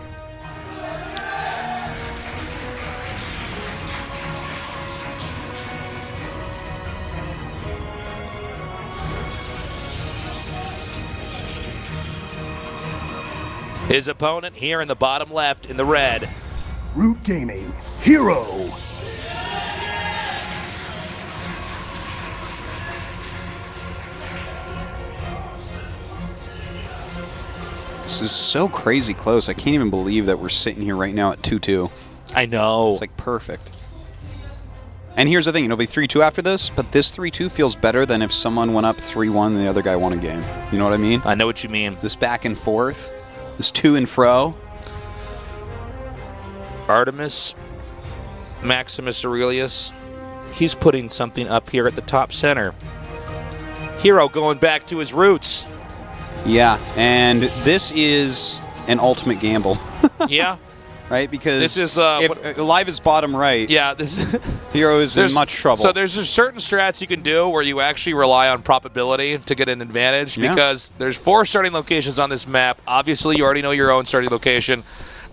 his opponent here in the bottom left in the red. Root Gaming, herO. This is so crazy close. I can't even believe that we're sitting here right now at 2-2. I know. It's like perfect. And here's the thing, it'll be 3-2 after this, but this 3-2 feels better than if someone went up 3-1 and the other guy won a game. You know what I mean? I know what you mean. This back and forth, this to and fro. Artemis, Maximus Aurelius, he's putting something up here at the top center. herO going back to his roots. Yeah, and this is an ultimate gamble. Yeah. Right? Because This is, if aLive is bottom right, Yeah, this herO is in much trouble. So there's just certain strats you can do where you actually rely on probability to get an advantage because there's 4 starting locations on this map. Obviously, you already know your own starting location.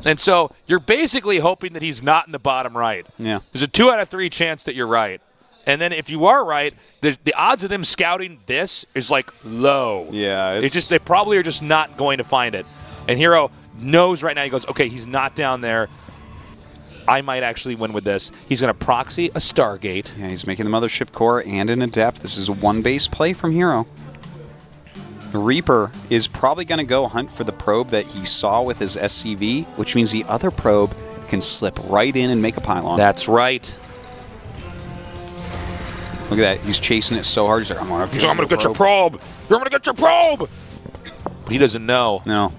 And so you're basically hoping that he's not in the bottom right. Yeah. There's a 2 out of 3 chance that you're right. And then if you are right, the odds of them scouting this is like low. Yeah, It's just they probably are just not going to find it. And herO knows right now, he goes, okay, he's not down there. I might actually win with this. He's going to proxy a Stargate. Yeah, he's making the Mothership Core and an Adept. This is a one-base play from herO. The Reaper is probably going to go hunt for the probe that he saw with his SCV, which means the other probe can slip right in and make a pylon. That's right. Look at that. He's chasing it so hard. He's like, I'm going to get your probe. You're going to get your probe. But he doesn't know. No.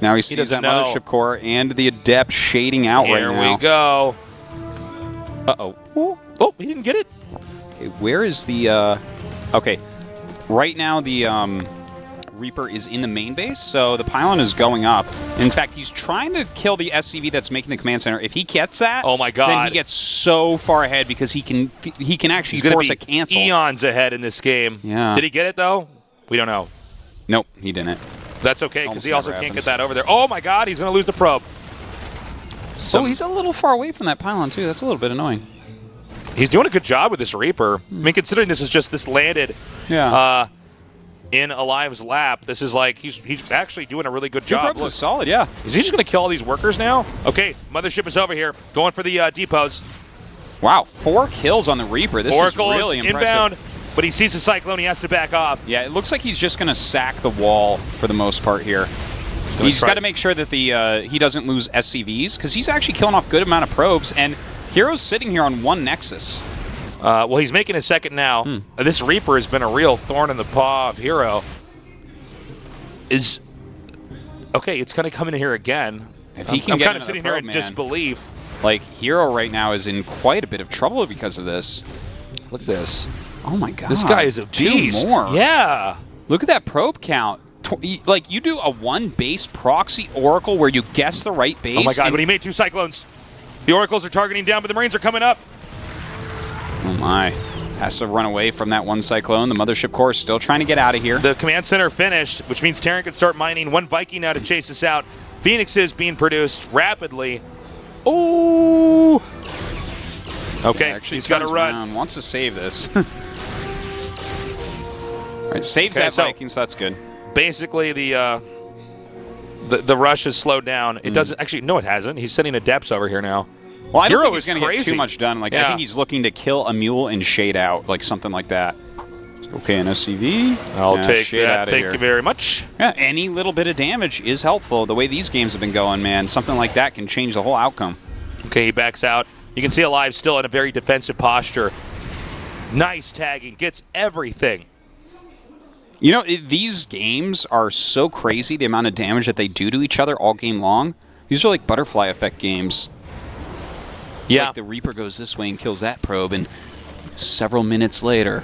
Now he sees that know. Mothership Core and the Adept shading out right now. Here we go. Uh-oh. Oh, he didn't get it. Okay, where is the... Okay. Right now, the Reaper is in the main base, so the pylon is going up. In fact, he's trying to kill the SCV that's making the command center. If he gets that, oh my God, then he gets so far ahead because he can actually force a cancel. Eons ahead in this game. Yeah. Did he get it though? We don't know. Nope, he didn't. That's okay because he also can't happens. get that over there. Oh my God, he's going to lose the probe. So he's a little far away from that pylon too. That's a little bit annoying. He's doing a good job with this Reaper. I mean, considering this landed in aLive's lap, this is like he's actually doing a really good job. Probes is solid, yeah. Is he just going to kill all these workers now? Okay, Mothership is over here, going for the depots. Wow, 4 kills on the Reaper. This Oracle is really impressive. Inbound, but he sees the Cyclone. He has to back off. Yeah, it looks like he's just going to sack the wall for the most part here. He's got to make sure that he doesn't lose SCVs, because he's actually killing off a good amount of probes, and herO's sitting here on 1 Nexus. Well, he's making a second now. This Reaper has been a real thorn in the paw of herO. Okay, it's going to come in here again. If he can I'm get kind of sitting here in disbelief. Like, herO right now is in quite a bit of trouble because of this. Look at this. Oh my God. This guy is a beast. 2 more. Yeah. Look at that probe count. Like, you do a 1 base proxy Oracle where you guess the right base. Oh my God, but he made 2 Cyclones. The Oracles are targeting down, but the Marines are coming up. Oh my. Has to run away from that 1 Cyclone. The Mothership Core is still trying to get out of here. The command center finished, which means Terran can start mining. 1 Viking now to chase us out. Phoenixes being produced rapidly. Oh! Okay, actually he's got to run. Around, wants to save this. All right, saves that Viking, so that's good. Basically, the rush has slowed down. It doesn't actually. No, it hasn't. He's sending adepts over here now. Well, I don't think herO he's going to get too much done. Like, I think he's looking to kill a mule and shade out, like something like that. Okay, an SCV. I'll take that. Thank you very much. Yeah, any little bit of damage is helpful. The way these games have been going, man, something like that can change the whole outcome. Okay, he backs out. You can see aLive still in a very defensive posture. Nice tagging. Gets everything. You know, these games are so crazy, the amount of damage that they do to each other all game long. These are like butterfly effect games. It's like the Reaper goes this way and kills that probe, and several minutes later,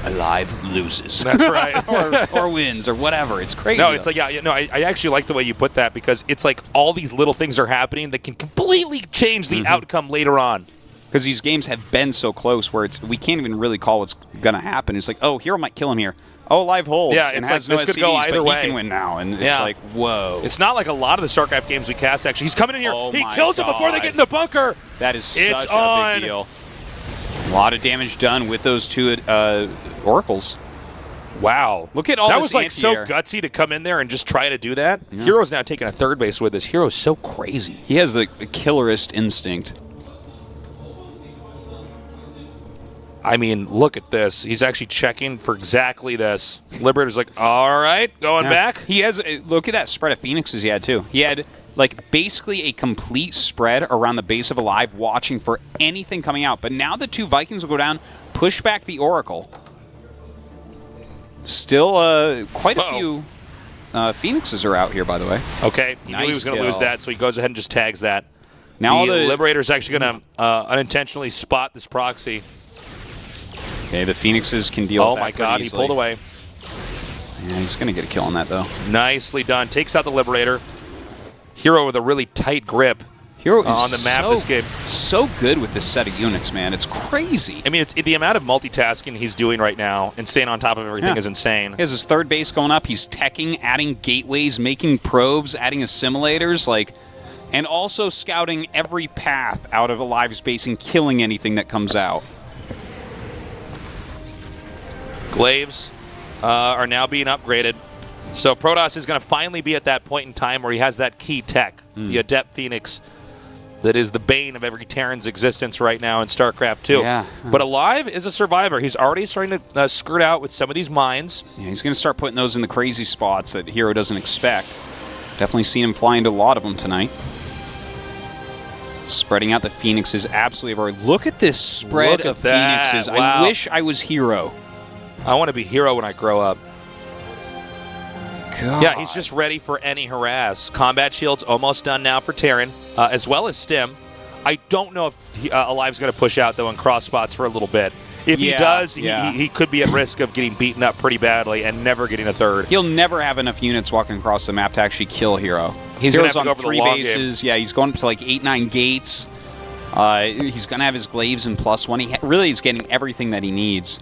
aLive loses. That's right. or wins, or whatever. It's crazy. No, it's like, I actually like the way you put that, because it's like all these little things are happening that can completely change the outcome later on. Because these games have been so close where we can't even really call what's going to happen. It's like, oh, herO might kill him here. Oh, aLive holds and has no this could go SCVs, either but way. he can win now. And it's like, whoa. It's not like a lot of the StarCraft games we cast, actually. He's coming in here. Oh he kills him before they get in the bunker. That is such a big deal. A lot of damage done with those 2 Oracles. Wow. Look at all that this was like so anti-air. gutsy to come in there and just try to do that. Yeah. herO's now taking a 3rd base with this. herO's so crazy. He has the killerist instinct. I mean, look at this. He's actually checking for exactly this. Liberator's like, all right, going back. He has, look at that spread of Phoenixes he had, too. He had, like, basically a complete spread around the base of aLive, watching for anything coming out. But now the 2 Vikings will go down, push back the Oracle. Still, quite a few Phoenixes are out here, by the way. Okay, he knew he was going to lose that, so he goes ahead and just tags that. Now the Liberator's actually going to unintentionally spot this proxy. Okay, the Phoenixes can deal with that. Oh my God, easily. He pulled away. Yeah, he's going to get a kill on that, though. Nicely done. Takes out the Liberator. herO with a really tight grip herO is on the map this game. So good with this set of units, man. It's crazy. I mean, the amount of multitasking he's doing right now and staying on top of everything is insane. He has his 3rd base going up. He's teching, adding gateways, making probes, adding assimilators, and also scouting every path out of aLive's base and killing anything that comes out. Glaives are now being upgraded. So Protoss is going to finally be at that point in time where he has that key tech, the Adept Phoenix, that is the bane of every Terran's existence right now in StarCraft 2. Yeah. But aLive is a survivor. He's already starting to skirt out with some of these mines. Yeah, he's going to start putting those in the crazy spots that herO doesn't expect. Definitely seen him fly into a lot of them tonight. Spreading out the Phoenixes absolutely everywhere. Look at this spread of Phoenixes. Wow. I wish I was herO. I want to be herO when I grow up. God. Yeah, he's just ready for any harass. Combat Shield's almost done now for Terran, as well as Stim. I don't know if aLive's going to push out, though, in cross spots for a little bit. If he does, he could be at risk of getting beaten up pretty badly and never getting a third. He'll never have enough units walking across the map to actually kill herO. He's Hero's going to have to go on over the 3 long bases. game. Yeah, he's going up to like 8-9 gates. He's going to have his glaives in +1. He really is getting everything that he needs.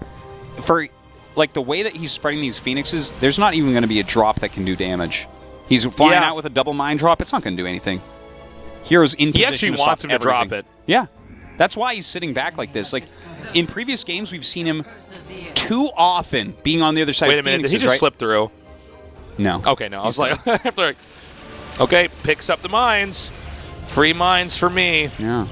For like the way that he's spreading these phoenixes, there's not even going to be a drop that can do damage. He's flying out with a double mine drop. It's not going to do anything. herO's in position. He actually wants him to drop it. Yeah. That's why he's sitting back like this. Like, in previous games, we've seen him too often being on the other side Wait of a minute, Phoenixes, did he just slip through? No. Okay, no. I was like, after, okay, picks up the mines. Free mines for me. Yeah.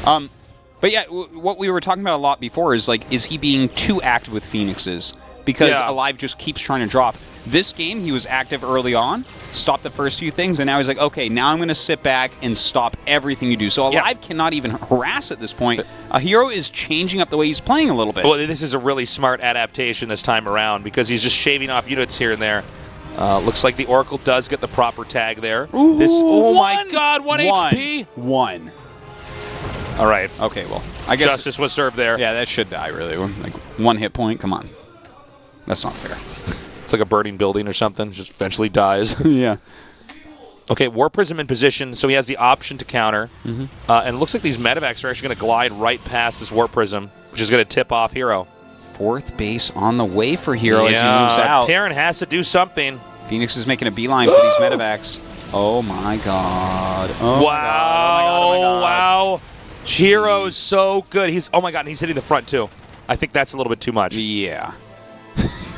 But yeah, what we were talking about a lot before is, like, is he being too active with Phoenixes? Because aLive just keeps trying to drop. This game, he was active early on, stopped the first few things, and now he's like, okay, now I'm going to sit back and stop everything you do. So aLive cannot even harass at this point. herO is changing up the way he's playing a little bit. Well, this is a really smart adaptation this time around because he's just shaving off units here and there. Looks like the Oracle does get the proper tag there. Ooh, my God, 1 HP? 1. All right. Okay, well, I guess justice was served there. Yeah, that should die, really. Like, 1 hit point, come on. That's not fair. It's like a burning building or something. Just eventually dies. Yeah. Okay, War Prism in position, so he has the option to counter. And it looks like these medevacs are actually going to glide right past this War Prism, which is going to tip off herO. 4th base on the way for herO as he moves out. Terran has to do something. Phoenix is making a beeline for these medevacs. Oh my God. Oh wow. Wow. herO's so good. Oh my God, and he's hitting the front too. I think that's a little bit too much. Yeah.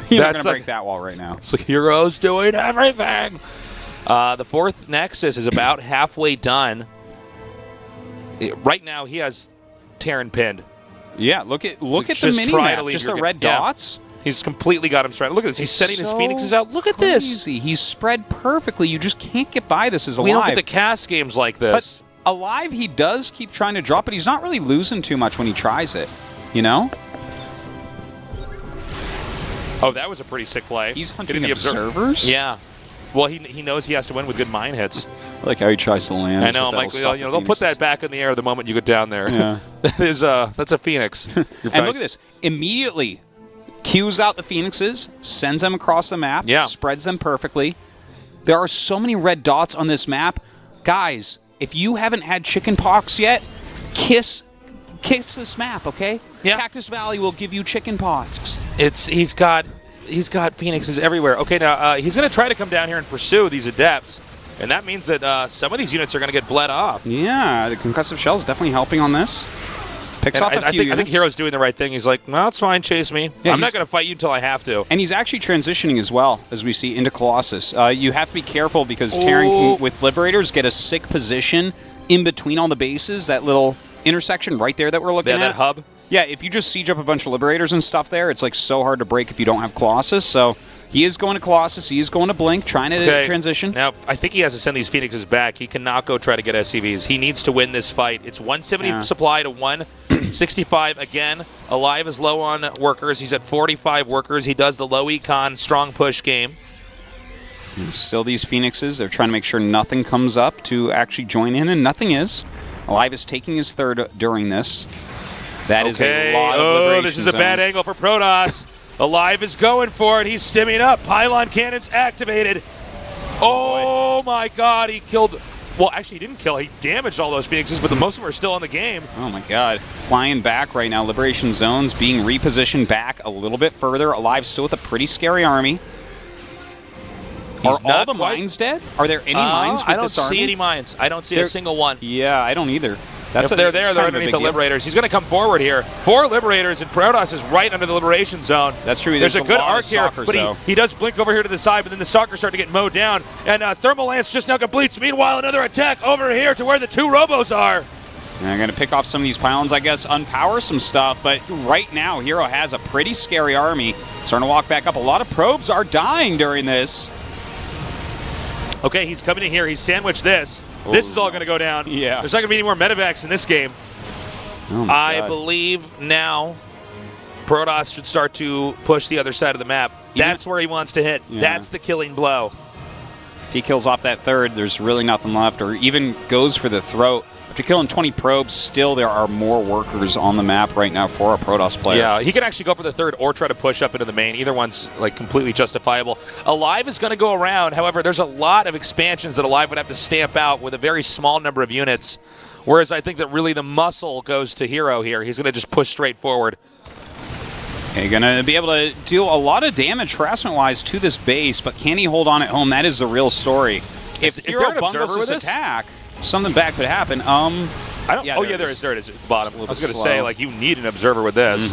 You're not going to break that wall right now. So herO's doing everything. The 4th Nexus is about halfway done. Right now, he has Terran pinned. Yeah, look at the mini-map. Just the red dots. He's completely got him straight. Look at this. He's setting his Phoenixes out. Look at this. He's spread perfectly. You just can't get by this as aLive. We don't get to cast games like this. But aLive, he does keep trying to drop it. He's not really losing too much when he tries it. You know? Oh, that was a pretty sick play. He's hunting the observers? Yeah. Well, he knows he has to win with good mine hits. I like how he tries to land. I know. I'm like, they'll put that back in the air the moment you get down there. Yeah. That's a Phoenix. And look at this. Immediately cues out the Phoenixes, sends them across the map, spreads them perfectly. There are so many red dots on this map. Guys, if you haven't had chicken pox yet, kiss this map, okay? Yeah. Cactus Valley will give you chicken pox. He's got Phoenixes everywhere. Okay, now he's going to try to come down here and pursue these Adepts, and that means that some of these units are going to get bled off. Yeah, the concussive shell is definitely helping on this. Picks off a few units. I think herO's doing the right thing. He's like, well, it's fine, chase me. I'm not going to fight you until I have to. And he's actually transitioning as well, as we see, into Colossus. You have to be careful because Terran can, with Liberators, get a sick position in between all the bases, that little intersection right there that we're looking at. That hub? Yeah, if you just siege up a bunch of Liberators and stuff there, it's like so hard to break if you don't have Colossus. So he is going to Colossus. He is going to Blink, trying to transition. Now, I think he has to send these Phoenixes back. He cannot go try to get SCVs. He needs to win this fight. It's 170 supply to 165 again. aLive is low on workers. He's at 45 workers. He does the low econ, strong push game. And still these Phoenixes. They're trying to make sure nothing comes up to actually join in, and nothing is. aLive is taking his third during this. That is a lot of liberation this is a bad angle for Protoss. aLive is going for it. He's stimming up. Pylon cannons activated. Oh, my God. He killed... Well, actually, he didn't kill. He damaged all those Phoenixes, but most of them are still in the game. Oh, my God. Flying back right now. Liberation zones being repositioned back a little bit further. aLive still with a pretty scary army. Are all the mines dead? Are there any mines with this army? I don't see any mines. I don't see a single one. Yeah, I don't either. If they're there, they're underneath the Liberators. He's going to come forward here. 4 Liberators, and Protoss is right under the Liberation Zone. That's true. There's a good arc here, but he does blink over here to the side, but then the Stalkers start to get mowed down. And Thermal Lance just now completes. Meanwhile, another attack over here to where the 2 Robos are. And I'm going to pick off some of these pylons, I guess, unpower some stuff. But right now, herO has a pretty scary army. Starting to walk back up. A lot of probes are dying during this. Okay, he's coming in here. He's sandwiched this. This is all going to go down. Yeah. There's not going to be any more medevacs in this game. Oh my God. I believe now Protoss should start to push the other side of the map. That's where he wants to hit. Yeah. That's the killing blow. If he kills off that third, there's really nothing left, or even goes for the throat. After killing 20 probes, still there are more workers on the map right now for a Protoss player. Yeah, he can actually go for the third or try to push up into the main. Either one's like completely justifiable. aLive is going to go around. However, there's a lot of expansions that aLive would have to stamp out with a very small number of units. Whereas I think that really the muscle goes to herO here. He's going to just push straight forward. You're going to be able to deal a lot of damage harassment-wise to this base, but can he hold on at home? That is the real story. If Is there herO an bungles observer this with this? attack, something bad could happen. I don't. Yeah, oh yeah, there is at the bottom. I was going to say, like, you need an observer with this.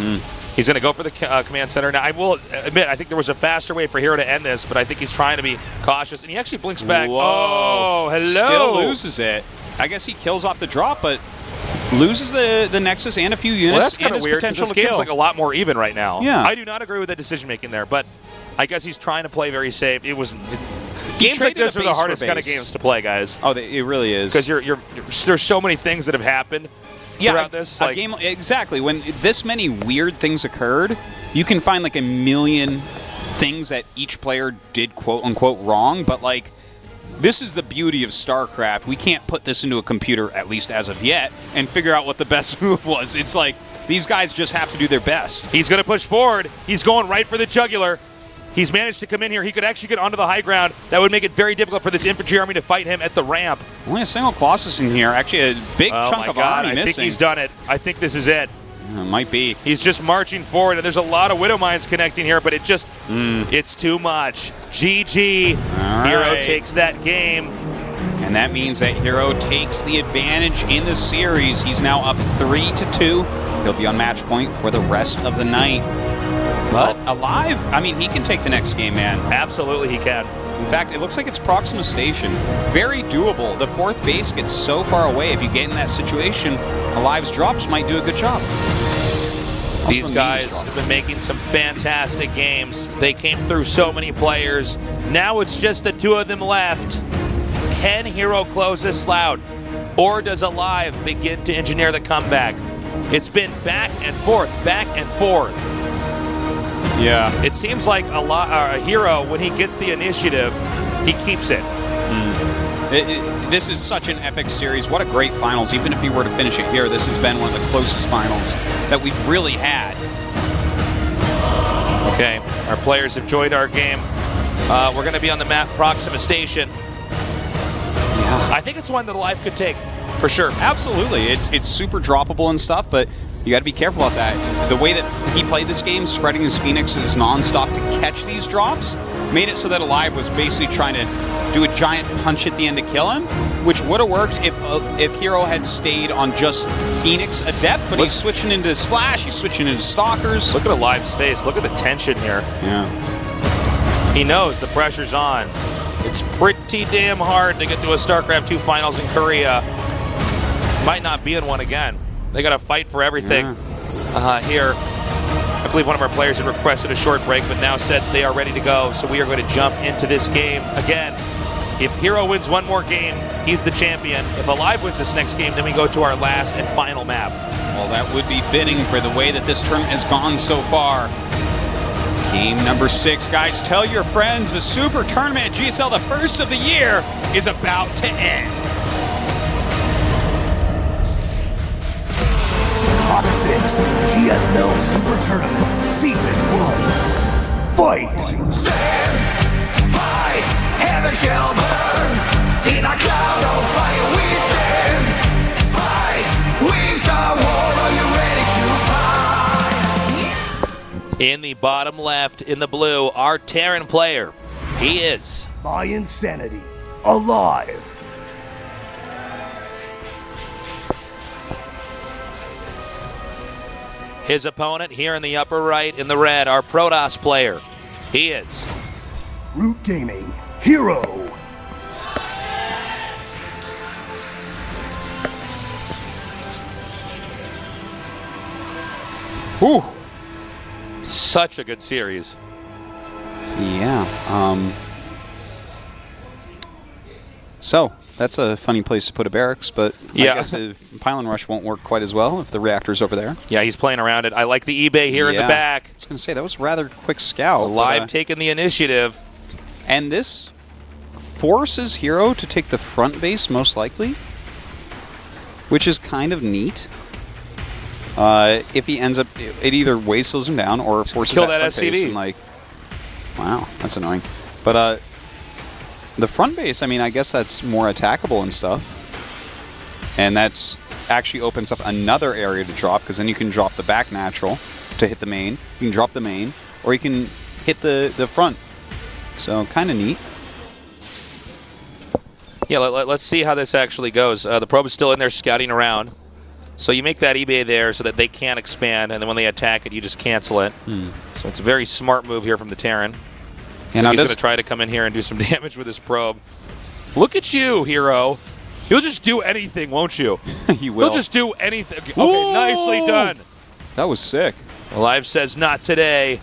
He's going to go for the command center. Now, I will admit, I think there was a faster way for herO to end this, but I think he's trying to be cautious, and he actually blinks back. Whoa. Oh, hello. Still loses it. I guess he kills off the drop, but loses the Nexus and a few units. Well, that's kind and of his weird, 'cause potential this to game's kill. like a lot more even right now. Yeah. I do not agree with that decision-making there, but I guess he's trying to play very safe. It was... Games like traded this a are the base for hardest kind of base. games to play, guys. Oh, it really is. Because there's so many things that have happened throughout this. A game, exactly. When this many weird things occurred, you can find like a million things that each player did quote-unquote wrong, but like, this is the beauty of StarCraft. We can't put this into a computer, at least as of yet, and figure out what the best move was. It's like, these guys just have to do their best. He's going to push forward. He's going right for the jugular. He's managed to come in here. He could actually get onto the high ground. That would make it very difficult for this infantry army to fight him at the ramp. Only a single Colossus in here. Actually, a big Oh chunk my of God, army I missing. think he's done it. I think this is it. Might be. He's just marching forward, and there's a lot of Widow Mines connecting here, but it just, it's too much. GG. All herO right. takes that game. And that means that herO takes the advantage in the series. He's now up 3-2. He'll be on match point for the rest of the night. But aLive, I mean, he can take the next game, man. Absolutely he can. In fact, it looks like it's Proxima Station. Very doable. The fourth base gets so far away. If you get in that situation, aLive's drops might do a good job. Also, These the guys Minions drop. have been making some fantastic games. They came through so many players. Now it's just the two of them left. Can herO close this slout? Or does aLive begin to engineer the comeback? It's been back and forth, back and forth. Yeah. It seems like herO, when he gets the initiative, he keeps it. This is such an epic series. What a great finals. Even if you were to finish it here, this has been one of the closest finals that we've really had. Okay, our players have joined our game. We're going to be on the map Proxima Station. Yeah. I think it's one that aLive could take, for sure. Absolutely. It's super droppable and stuff, but you got to be careful about that. The way that he played this game, spreading his Phoenixes nonstop to catch these drops, made it so that aLive was basically trying to do a giant punch at the end to kill him, which would have worked if herO had stayed on just Phoenix Adept, but he's switching into Splash, he's switching into Stalkers. Look at aLive's face. Look at the tension here. Yeah. He knows the pressure's on. It's pretty damn hard to get to a StarCraft 2 finals in Korea. Might not be in one again. They got to fight for everything here. I believe one of our players had requested a short break, but now said they are ready to go. So we are going to jump into this game. Again, if herO wins one more game, he's the champion. If aLive wins this next game, then we go to our last and final map. Well, that would be fitting for the way that this tournament has gone so far. Game number 6, guys. Tell your friends the Super Tournament at GSL, the first of the year, is about to end. Hot 6 GSL SuperTournament Season 1. Fight! Stand, fight, heaven shall burn. In a cloud of fire we stand. Fight, we start war. Are you ready to fight? In the bottom left, in the blue, our Terran player. He is By Insanity. aLive. his opponent here in the upper right, in the red, our Protoss player. He is Root Gaming. herO. Whew. such a good series. Yeah. So, that's a funny place to put a barracks, but Yeah. I guess a pylon rush won't work quite as well if the reactor's over there. Yeah, he's playing around it. I like the eBay here in the back. I was going to say, that was rather quick scout. aLive but, taking the initiative. and this forces herO to take the front base, most likely, which is kind of neat. If he ends up, it either way slows him down or forces kill that that front base. SCV. And like, wow, that's annoying. But the front base, I mean, I guess that's more attackable and stuff. And that's actually opens up another area to drop, because then you can drop the back natural to hit the main. You can drop the main, or you can hit the front. So kind of neat. Yeah, let's see how this actually goes. The probe is still in there scouting around. So you make that eBay there so that they can't expand, and then when they attack it, you just cancel it. So it's a very smart move here from the Terran. And so he's going to try to come in here and do some damage with his probe. Look at you, herO. He'll just do anything, won't you? He will. He'll just do anything. Okay, Ooh! nicely done. That was sick. aLive says not today.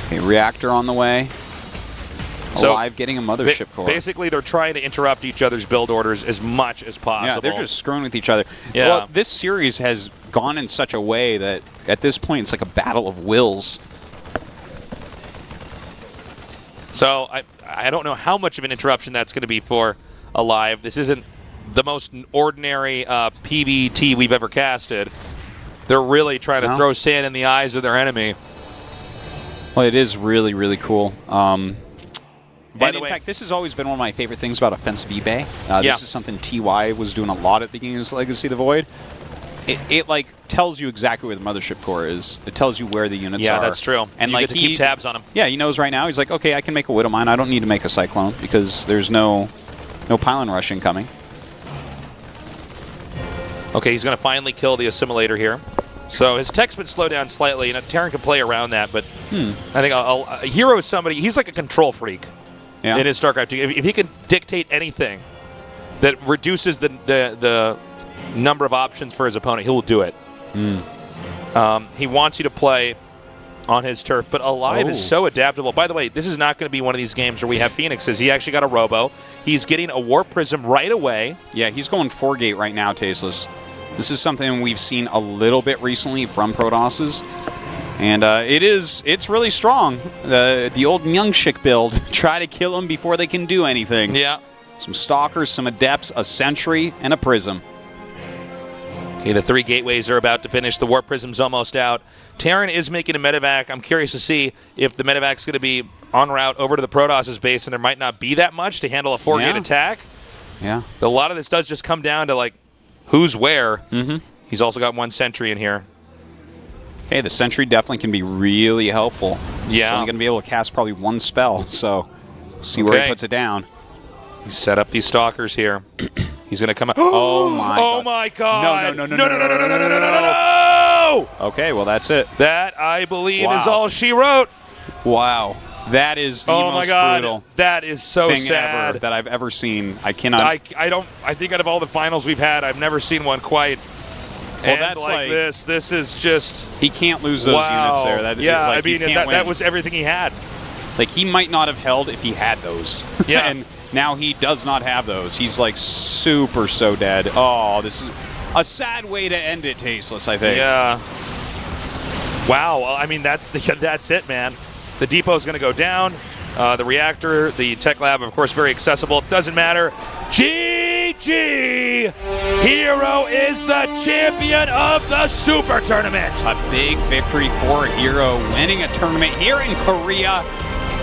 Okay, reactor on the way. So aLive getting a mothership core. Basically, they're trying to interrupt each other's build orders as much as possible. Yeah, they're just screwing with each other. Yeah. Well, this series has gone in such a way that at this point it's like a battle of wills. So I don't know how much of an interruption that's going to be for aLive. This isn't the most ordinary PvT we've ever casted. They're really trying to throw sand in the eyes of their enemy. Well, it is really, really cool. By the in way, fact, this has always been one of my favorite things about offensive eBay. Yeah. This is something TY was doing a lot at the beginning of Legacy of the Void. It like tells you exactly where the mothership core is. It tells you where the units are. yeah, that's true. And you like get to keep tabs on them. Yeah, he knows right now. He's like, okay, I can make a Widow Mine. I don't need to make a Cyclone because there's no pylon rushing coming. Okay, he's going to finally kill the assimilator here. So his tech's been slowed down slightly. You know, Terran can play around that, but I think herO is somebody. He's like a control freak in his StarCraft 2. If he can dictate anything that reduces the number of options for his opponent, he will do it. He wants you to play on his turf, but aLive is so adaptable. By the way, this is not going to be one of these games where we have Phoenixes. He actually got a Robo. He's getting a Warp Prism right away. Yeah, he's going 4-gate right now, Tasteless. This is something we've seen a little bit recently from Protosses, and it's really strong. The old Myungshik build, try to kill them before they can do anything. Yeah. Some Stalkers, some Adepts, a Sentry, and a Prism. Okay, the 3 gateways are about to finish. The Warp Prism's almost out. Terran is making a medevac. I'm curious to see if the medevac's going to be en route over to the Protoss' base, and there might not be that much to handle a 4-gate attack. Yeah. But a lot of this does just come down to, like, who's where. He's also got 1 Sentry in here. Okay, the Sentry definitely can be really helpful. Yeah. He's only going to be able to cast probably 1 spell, so see where he puts it down. He set up these Stalkers here. He's going to come out. Oh, my God. Oh, my God. No! Okay, well, that's it. That, I believe, is all she wrote. Wow. That is the Oh, most my God. brutal That is so thing sad. ever that I've ever seen. I cannot... I think out of all the finals we've had, I've never seen one quite that's like this. This is just... He can't lose those units there. I mean, that was everything he had. Like, he might not have held if he had those. Yeah. And now he does not have those. He's, like, super so dead. Oh, this is a sad way to end it, Tasteless, I think. Yeah. Wow. Well, I mean, that's it, man. The depot's going to go down. The reactor, the tech lab, of course, very accessible. Doesn't matter. GG! herO is the champion of the Super Tournament. A big victory for herO, winning a tournament here in Korea,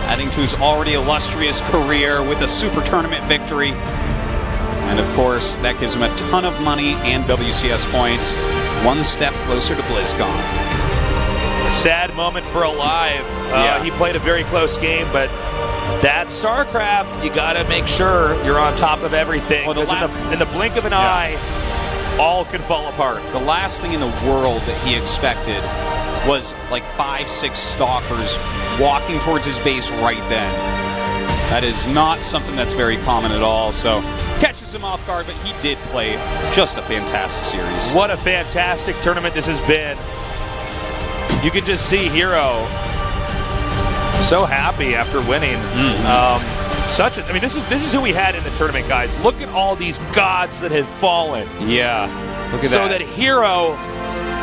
adding to his already illustrious career with a Super Tournament victory. And, of course, that gives him a ton of money and WCS points. 1 step closer to BlizzCon. Sad moment for aLive. He played a very close game, but that's StarCraft. You got to make sure you're on top of everything. Because in the blink of an eye, all can fall apart. The last thing in the world that he expected was like 5-6 Stalkers walking towards his base right then. That is not something that's very common at all. So catches him off guard, but he did play just a fantastic series. What a fantastic tournament this has been. You can just see herO so happy after winning. I mean, this is who we had in the tournament, guys. Look at all these gods that have fallen. Yeah, look at so that herO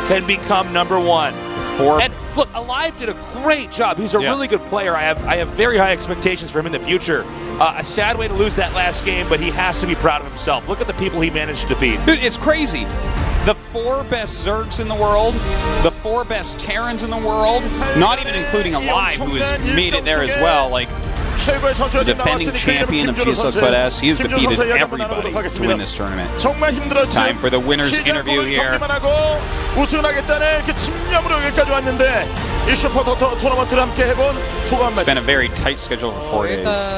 can become #1. 4. And look, aLive did a great job. He's a really good player. I have very high expectations for him in the future. A sad way to lose that last game, but he has to be proud of himself. Look at the people he managed to defeat. Dude, it's crazy. The 4 best Zergs in the world, the 4 best Terrans in the world, not even including aLive, who has made it there as well. Like, the defending champion of GSL Squad S, he has defeated everybody to win this tournament. Time for the winner's interview here. It's been a very tight schedule for 4 days.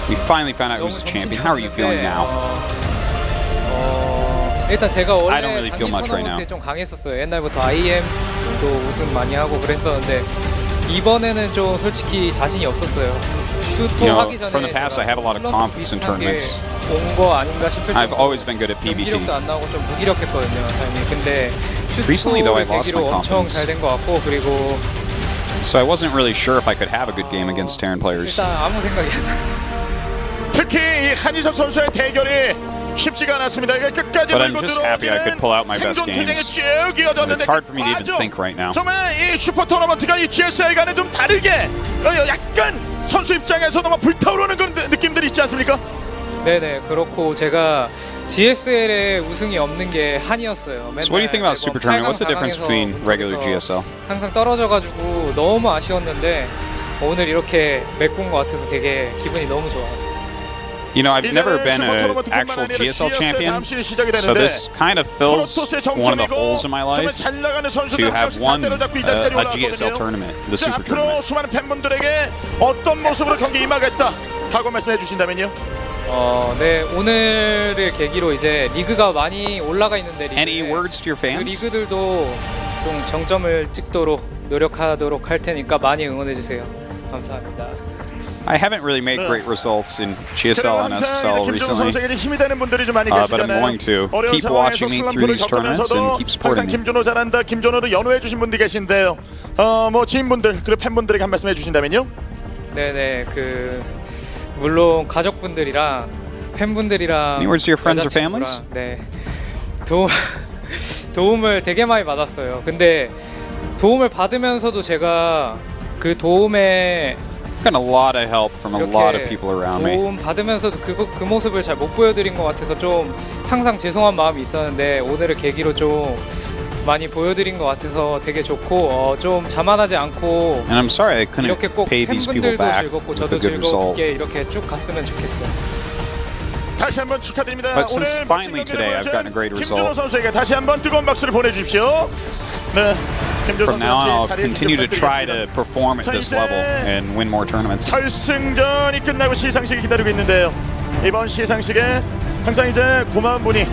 We finally found out who's the champion. How are you feeling now? 일단 제가 원래 I don't really feel much right now. 좀 강했었어요. 옛날부터 IM도 우승 많이 하고 그랬었는데 이번에는 좀 솔직히 자신이 없었어요. 슈터 하기 전에 from the past, I have a lot of confidence in tournaments. 온거 아닌가 싶을 I've 정도로 always been good at PBT. 경기력도 안 나오고 좀 무기력했거든요, 타이밍. 근데 Recently, though, I lost my 계기로 엄청 confidence. 잘 된 것 같고 그리고 So I wasn't really sure if I could have a good game against Terran players. 일단 아무 생각이 안 나요. 특히 이 한희석 선수의 대결이 쉽지가 않았습니다. 이게 끝까지 But I'm 밀고 just happy I could pull out my best 생존 투쟁이 games. 쭉 이어졌는데 It's hard for me to even 과정, think right now. 정말 이 슈퍼 토너먼트가 이 GSL과는 좀 다르게 약간 선수 입장에서 너무 불타오르는 그런 느낌들이 있지 않습니까? 네네, 그렇고 제가 GSL에 우승이 없는 게 한이었어요. So what do you think about Super Tournament? What's the difference between regular GSL? 항상 떨어져가지고 너무 아쉬웠는데 오늘 이렇게 메꾼 것 같아서 되게 기분이 너무 좋아요. You know, I've never been an actual GSL champion, so this kind of fills one of the holes in my life to have won a GSL tournament, the Super 앞으로 Tournament. 수많은 팬분들에게 어떤 모습으로 경기 임하겠다 각오 말씀해 주신다면요? 네, 오늘을 계기로 이제 리그가 많이 올라가 있는데 Any words to your 그 fans? 리그들도 좀 정점을 찍도록 노력하도록 할 테니까 많이 응원해 주세요. 감사합니다. I haven't really made great results in GSL and SSL recently, 힘이 되는 분들이 좀 많이 but I'm 계시잖아요. going to 어려운 keep 상황에서 watching me through 슬럼프를 these tournaments and keep 겪으면서도 항상 supporting me. 김준호 잘한다, 김준호를 연호해 주신 분들이 계신데요. 뭐 지인분들 그리고 팬분들에게 한 말씀 해주신다면요? 네네, 그 물론 가족분들이랑 팬분들이랑 Any words to your friends or families? 여자친구랑, 네, 도움을 되게 많이 받았어요. 근데 도움을 받으면서도 제가 그 도움에 I've gotten a lot of help from a lot of people around me. 도움 받으면서도 그 모습을 잘 못 보여드린 것 같아서 좀 항상 죄송한 마음이 있었는데 오늘을 계기로 좀 많이 보여드린 것 같아서 되게 좋고 좀 자만하지 않고 And I'm sorry I 이렇게 couldn't 꼭 pay these people 팬분들도 back 즐겁고 with a 저도 good result. 즐겁게 이렇게 쭉 갔으면 좋겠어요. 다시 한번 축하드립니다. But since 오늘 finally 멋진 today 경기를 I've gotten a great 김준호 result. 선수에게 다시 한번 뜨거운 박수를 보내주십시오. 네, 김준호 From now on, I'll 선수 continue to try to perform at this level and win more tournaments. 결승전이 끝나고 시상식이 기다리고 있는데요. 이번 시상식에 항상 이제 고마운 분이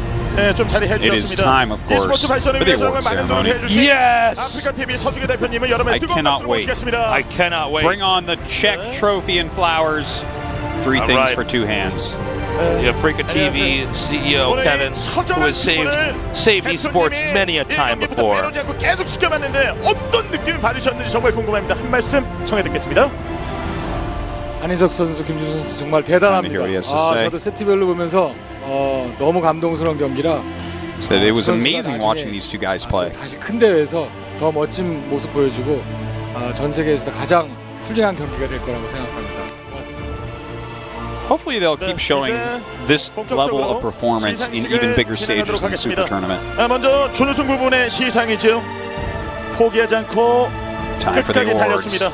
좀 자리해 It is 주셨습니다. time, of course, e스포츠 발전을 for the 위해서 award 많은 노력을 ceremony. 해주신 Yes! 아프리카 TV 서수기 대표님을 여러분의 I 뜨거운 cannot 박수로 wait. 모시겠습니다. I cannot wait. Bring on the check, trophy, and flowers. Three All things right. for 2 hands. The Africa TV CEO Kevin, who has saved esports many a time before. 계속 지켜봤는데 어떤 느낌을 받으셨는지 정말 궁금합니다. 한 말씀 청해 듣겠습니다. 한희석 선수, 김준호 선수 정말 Here 대단합니다. he has to say. 저도 세트별로 보면서 너무 감동스러운 경기라 Said it was 선수가 amazing 나중에 watching these 2 guys play. 다시 큰 대회에서 더 멋진 모습 보여주고 전 세계에서 가장 훌륭한 경기가 될 거라고 생각합니다. 고맙습니다. Hopefully they'll keep showing this level of performance in even bigger stages than the Super Tournament. 먼저 준우승 부분의 시상이죠. 포기하지 않고 Time for the 끝까지 awards. 달렸습니다.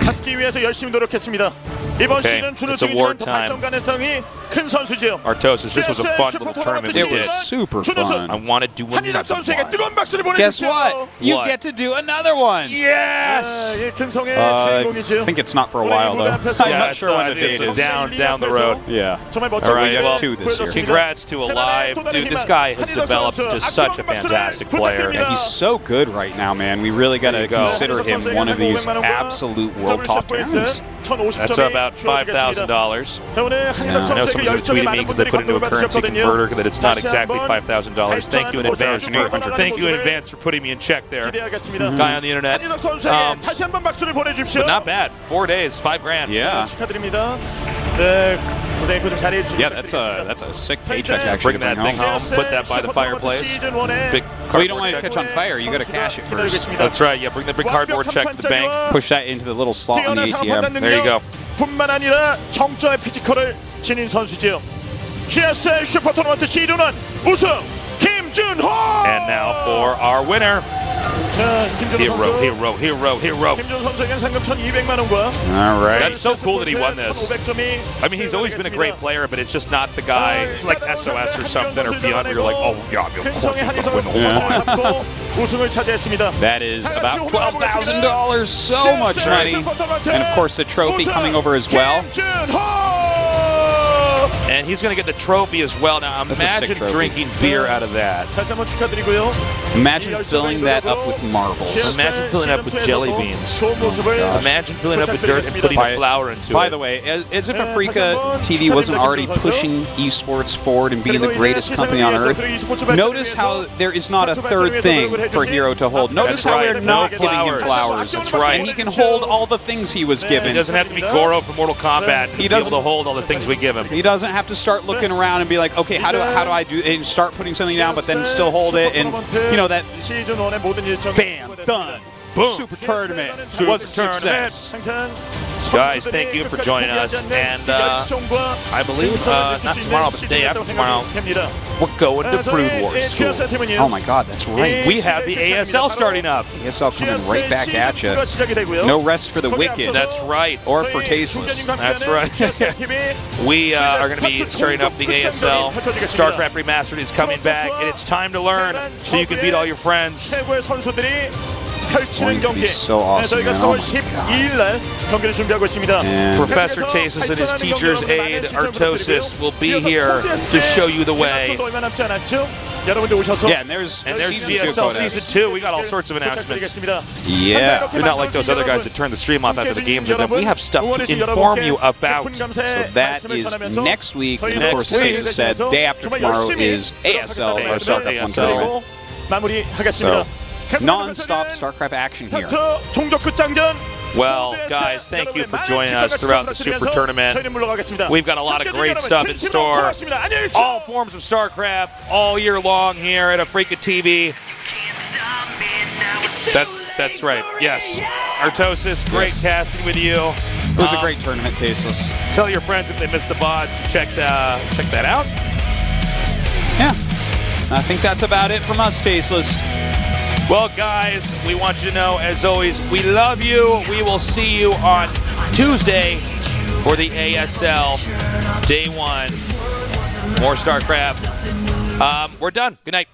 잡기 위해서 열심히 노력했습니다. 이번 Okay, 시즌 it's 준우승이지만 award 더 time. 발전 가능성이 큰 선수지요. Artosis, this was a fun little tournament we It was did. super 준우승 fun. I want to do 한희석 another 선수에게 one. 뜨거운 박수를 Guess 보내주세요. what? You What? get to do another one. Yes! 이 근성의 I 주인공이지요. think it's not for a while though. I'm not sure when the date is. down the road. Yeah. 정말 All 멋진 right, 경기를 well, 2 this year. Congrats to aLive. Dude, this guy has developed into such a fantastic player. Yeah, he's so good right now, man. We really got to There you go. consider him one of these absolute world top talents. That's about $5,000. 자, 오늘 한희석 I know 선수에게 someone's been 열정이 tweeting me 많은 because I 분들이 put it into a 감동을 currency 받으셨거든요. converter that it's not 다시 exactly 한번 $5,000. Thank you in advance for putting me in check there. 기대하겠습니다. Guy on the internet. 한희석 선수에게 다시 한번 박수를 보내주십시오. But not bad. 4 days, $5,000. Yeah. 축하드립니다. 네, 모자이크 좀 잘해 주시고. Yeah, that's a sick paycheck actually. Bring that thing home. Put that by the fireplace. Big Well, you don't want it to check. catch on fire. You got to cash it first. That's right. Yeah, bring the big cardboard check to the bank. Push that into the little slot on the ATM. There you go. 뿐만 아니라 정점의 피지컬을 지닌 선수지요. GSL 슈퍼토너먼트 시즌1 우승 김준호. And now for our winner. 자, 김준호 선수. Hero. 김준호 선수에게는 상금 1,200만 원과 All right. That's so cool that he won this. 1,500점이 I mean, he's always been a great player, but it's just not the guy. It's like SOS or something or beyond. Where you're like, oh yeah, of course 흥성의 he's gonna win the whole 한희성을 thing. 잡고 우승을 차지했습니다. That is about $12,000. So much money. And of course the trophy coming over as well. 김준호. And he's going to get the trophy as well. Now, That's a sick imagine trophy. drinking beer out of that. 다시 한번 축하드리고요. Imagine filling that up with marbles. Imagine filling it up with jelly beans. 좋은 모습을 Imagine filling it up with dirt and putting By- flour into By it. the way, as if Africa TV wasn't already pushing esports forward and being the greatest company on earth, notice how there is not a third thing for herO to hold. Notice That's how right. we're not No giving him flowers. flowers. That's right. And he can hold all the things he was He given. doesn't have to be Goro from Mortal Kombat to be able doesn't- to hold all the things we give him. He doesn't have to start looking around and be like, okay, how do I do, and start putting something down, but then still hold it, and you know that. 시즌 1의 모든 일정 Bam, done. Boom. Super tournament was a success. Guys, thank you for joining us. And I believe not tomorrow, but the day after tomorrow, we're going to Brood Wars School. Oh my God, that's right. We have the ASL starting up. ASL coming right back at you. No rest for the wicked. That's right. Or for tasteless. That's right. We are going to be starting up the ASL. StarCraft Remastered is coming back, and it's time to learn so you can beat all your friends. 최고의 선수들이 펼치는 Going to 경기. be so awesome, 저희가 man. 4월 Oh my 12일 날 경기를 준비하고 있습니다. And Professor Tasis and his teacher's aide, Artosis, will be here to show you the way. 얼마 남지 않았죠? 여러분들 오셔서 yeah, and there's season 2 GSL codex. Season 2. We got all sorts of announcements. 부탁드리겠습니다. Yeah. We're not like those other guys that turn the stream off after the games are done. We have stuff to inform you about. So that is next week, and of course, as Tasis said, day after tomorrow is ASL or StarCraft 1 tournament. 마무리하겠습니다. Non-stop StarCraft action here. 종족 끝장전. Well, guys, thank you for joining us throughout the Super Tournament. We've got a lot of great stuff in store. All forms of StarCraft all year long here at Africa TV. That's right. Yes. Artosis, great casting with you. It was a great tournament, Tasteless. Tell your friends if they missed the bods to check that out. Yeah. I think that's about it from us, Tasteless. Well, guys, we want you to know, as always, we love you. We will see you on Tuesday for the ASL Day 1. More StarCraft. We're done. Good night.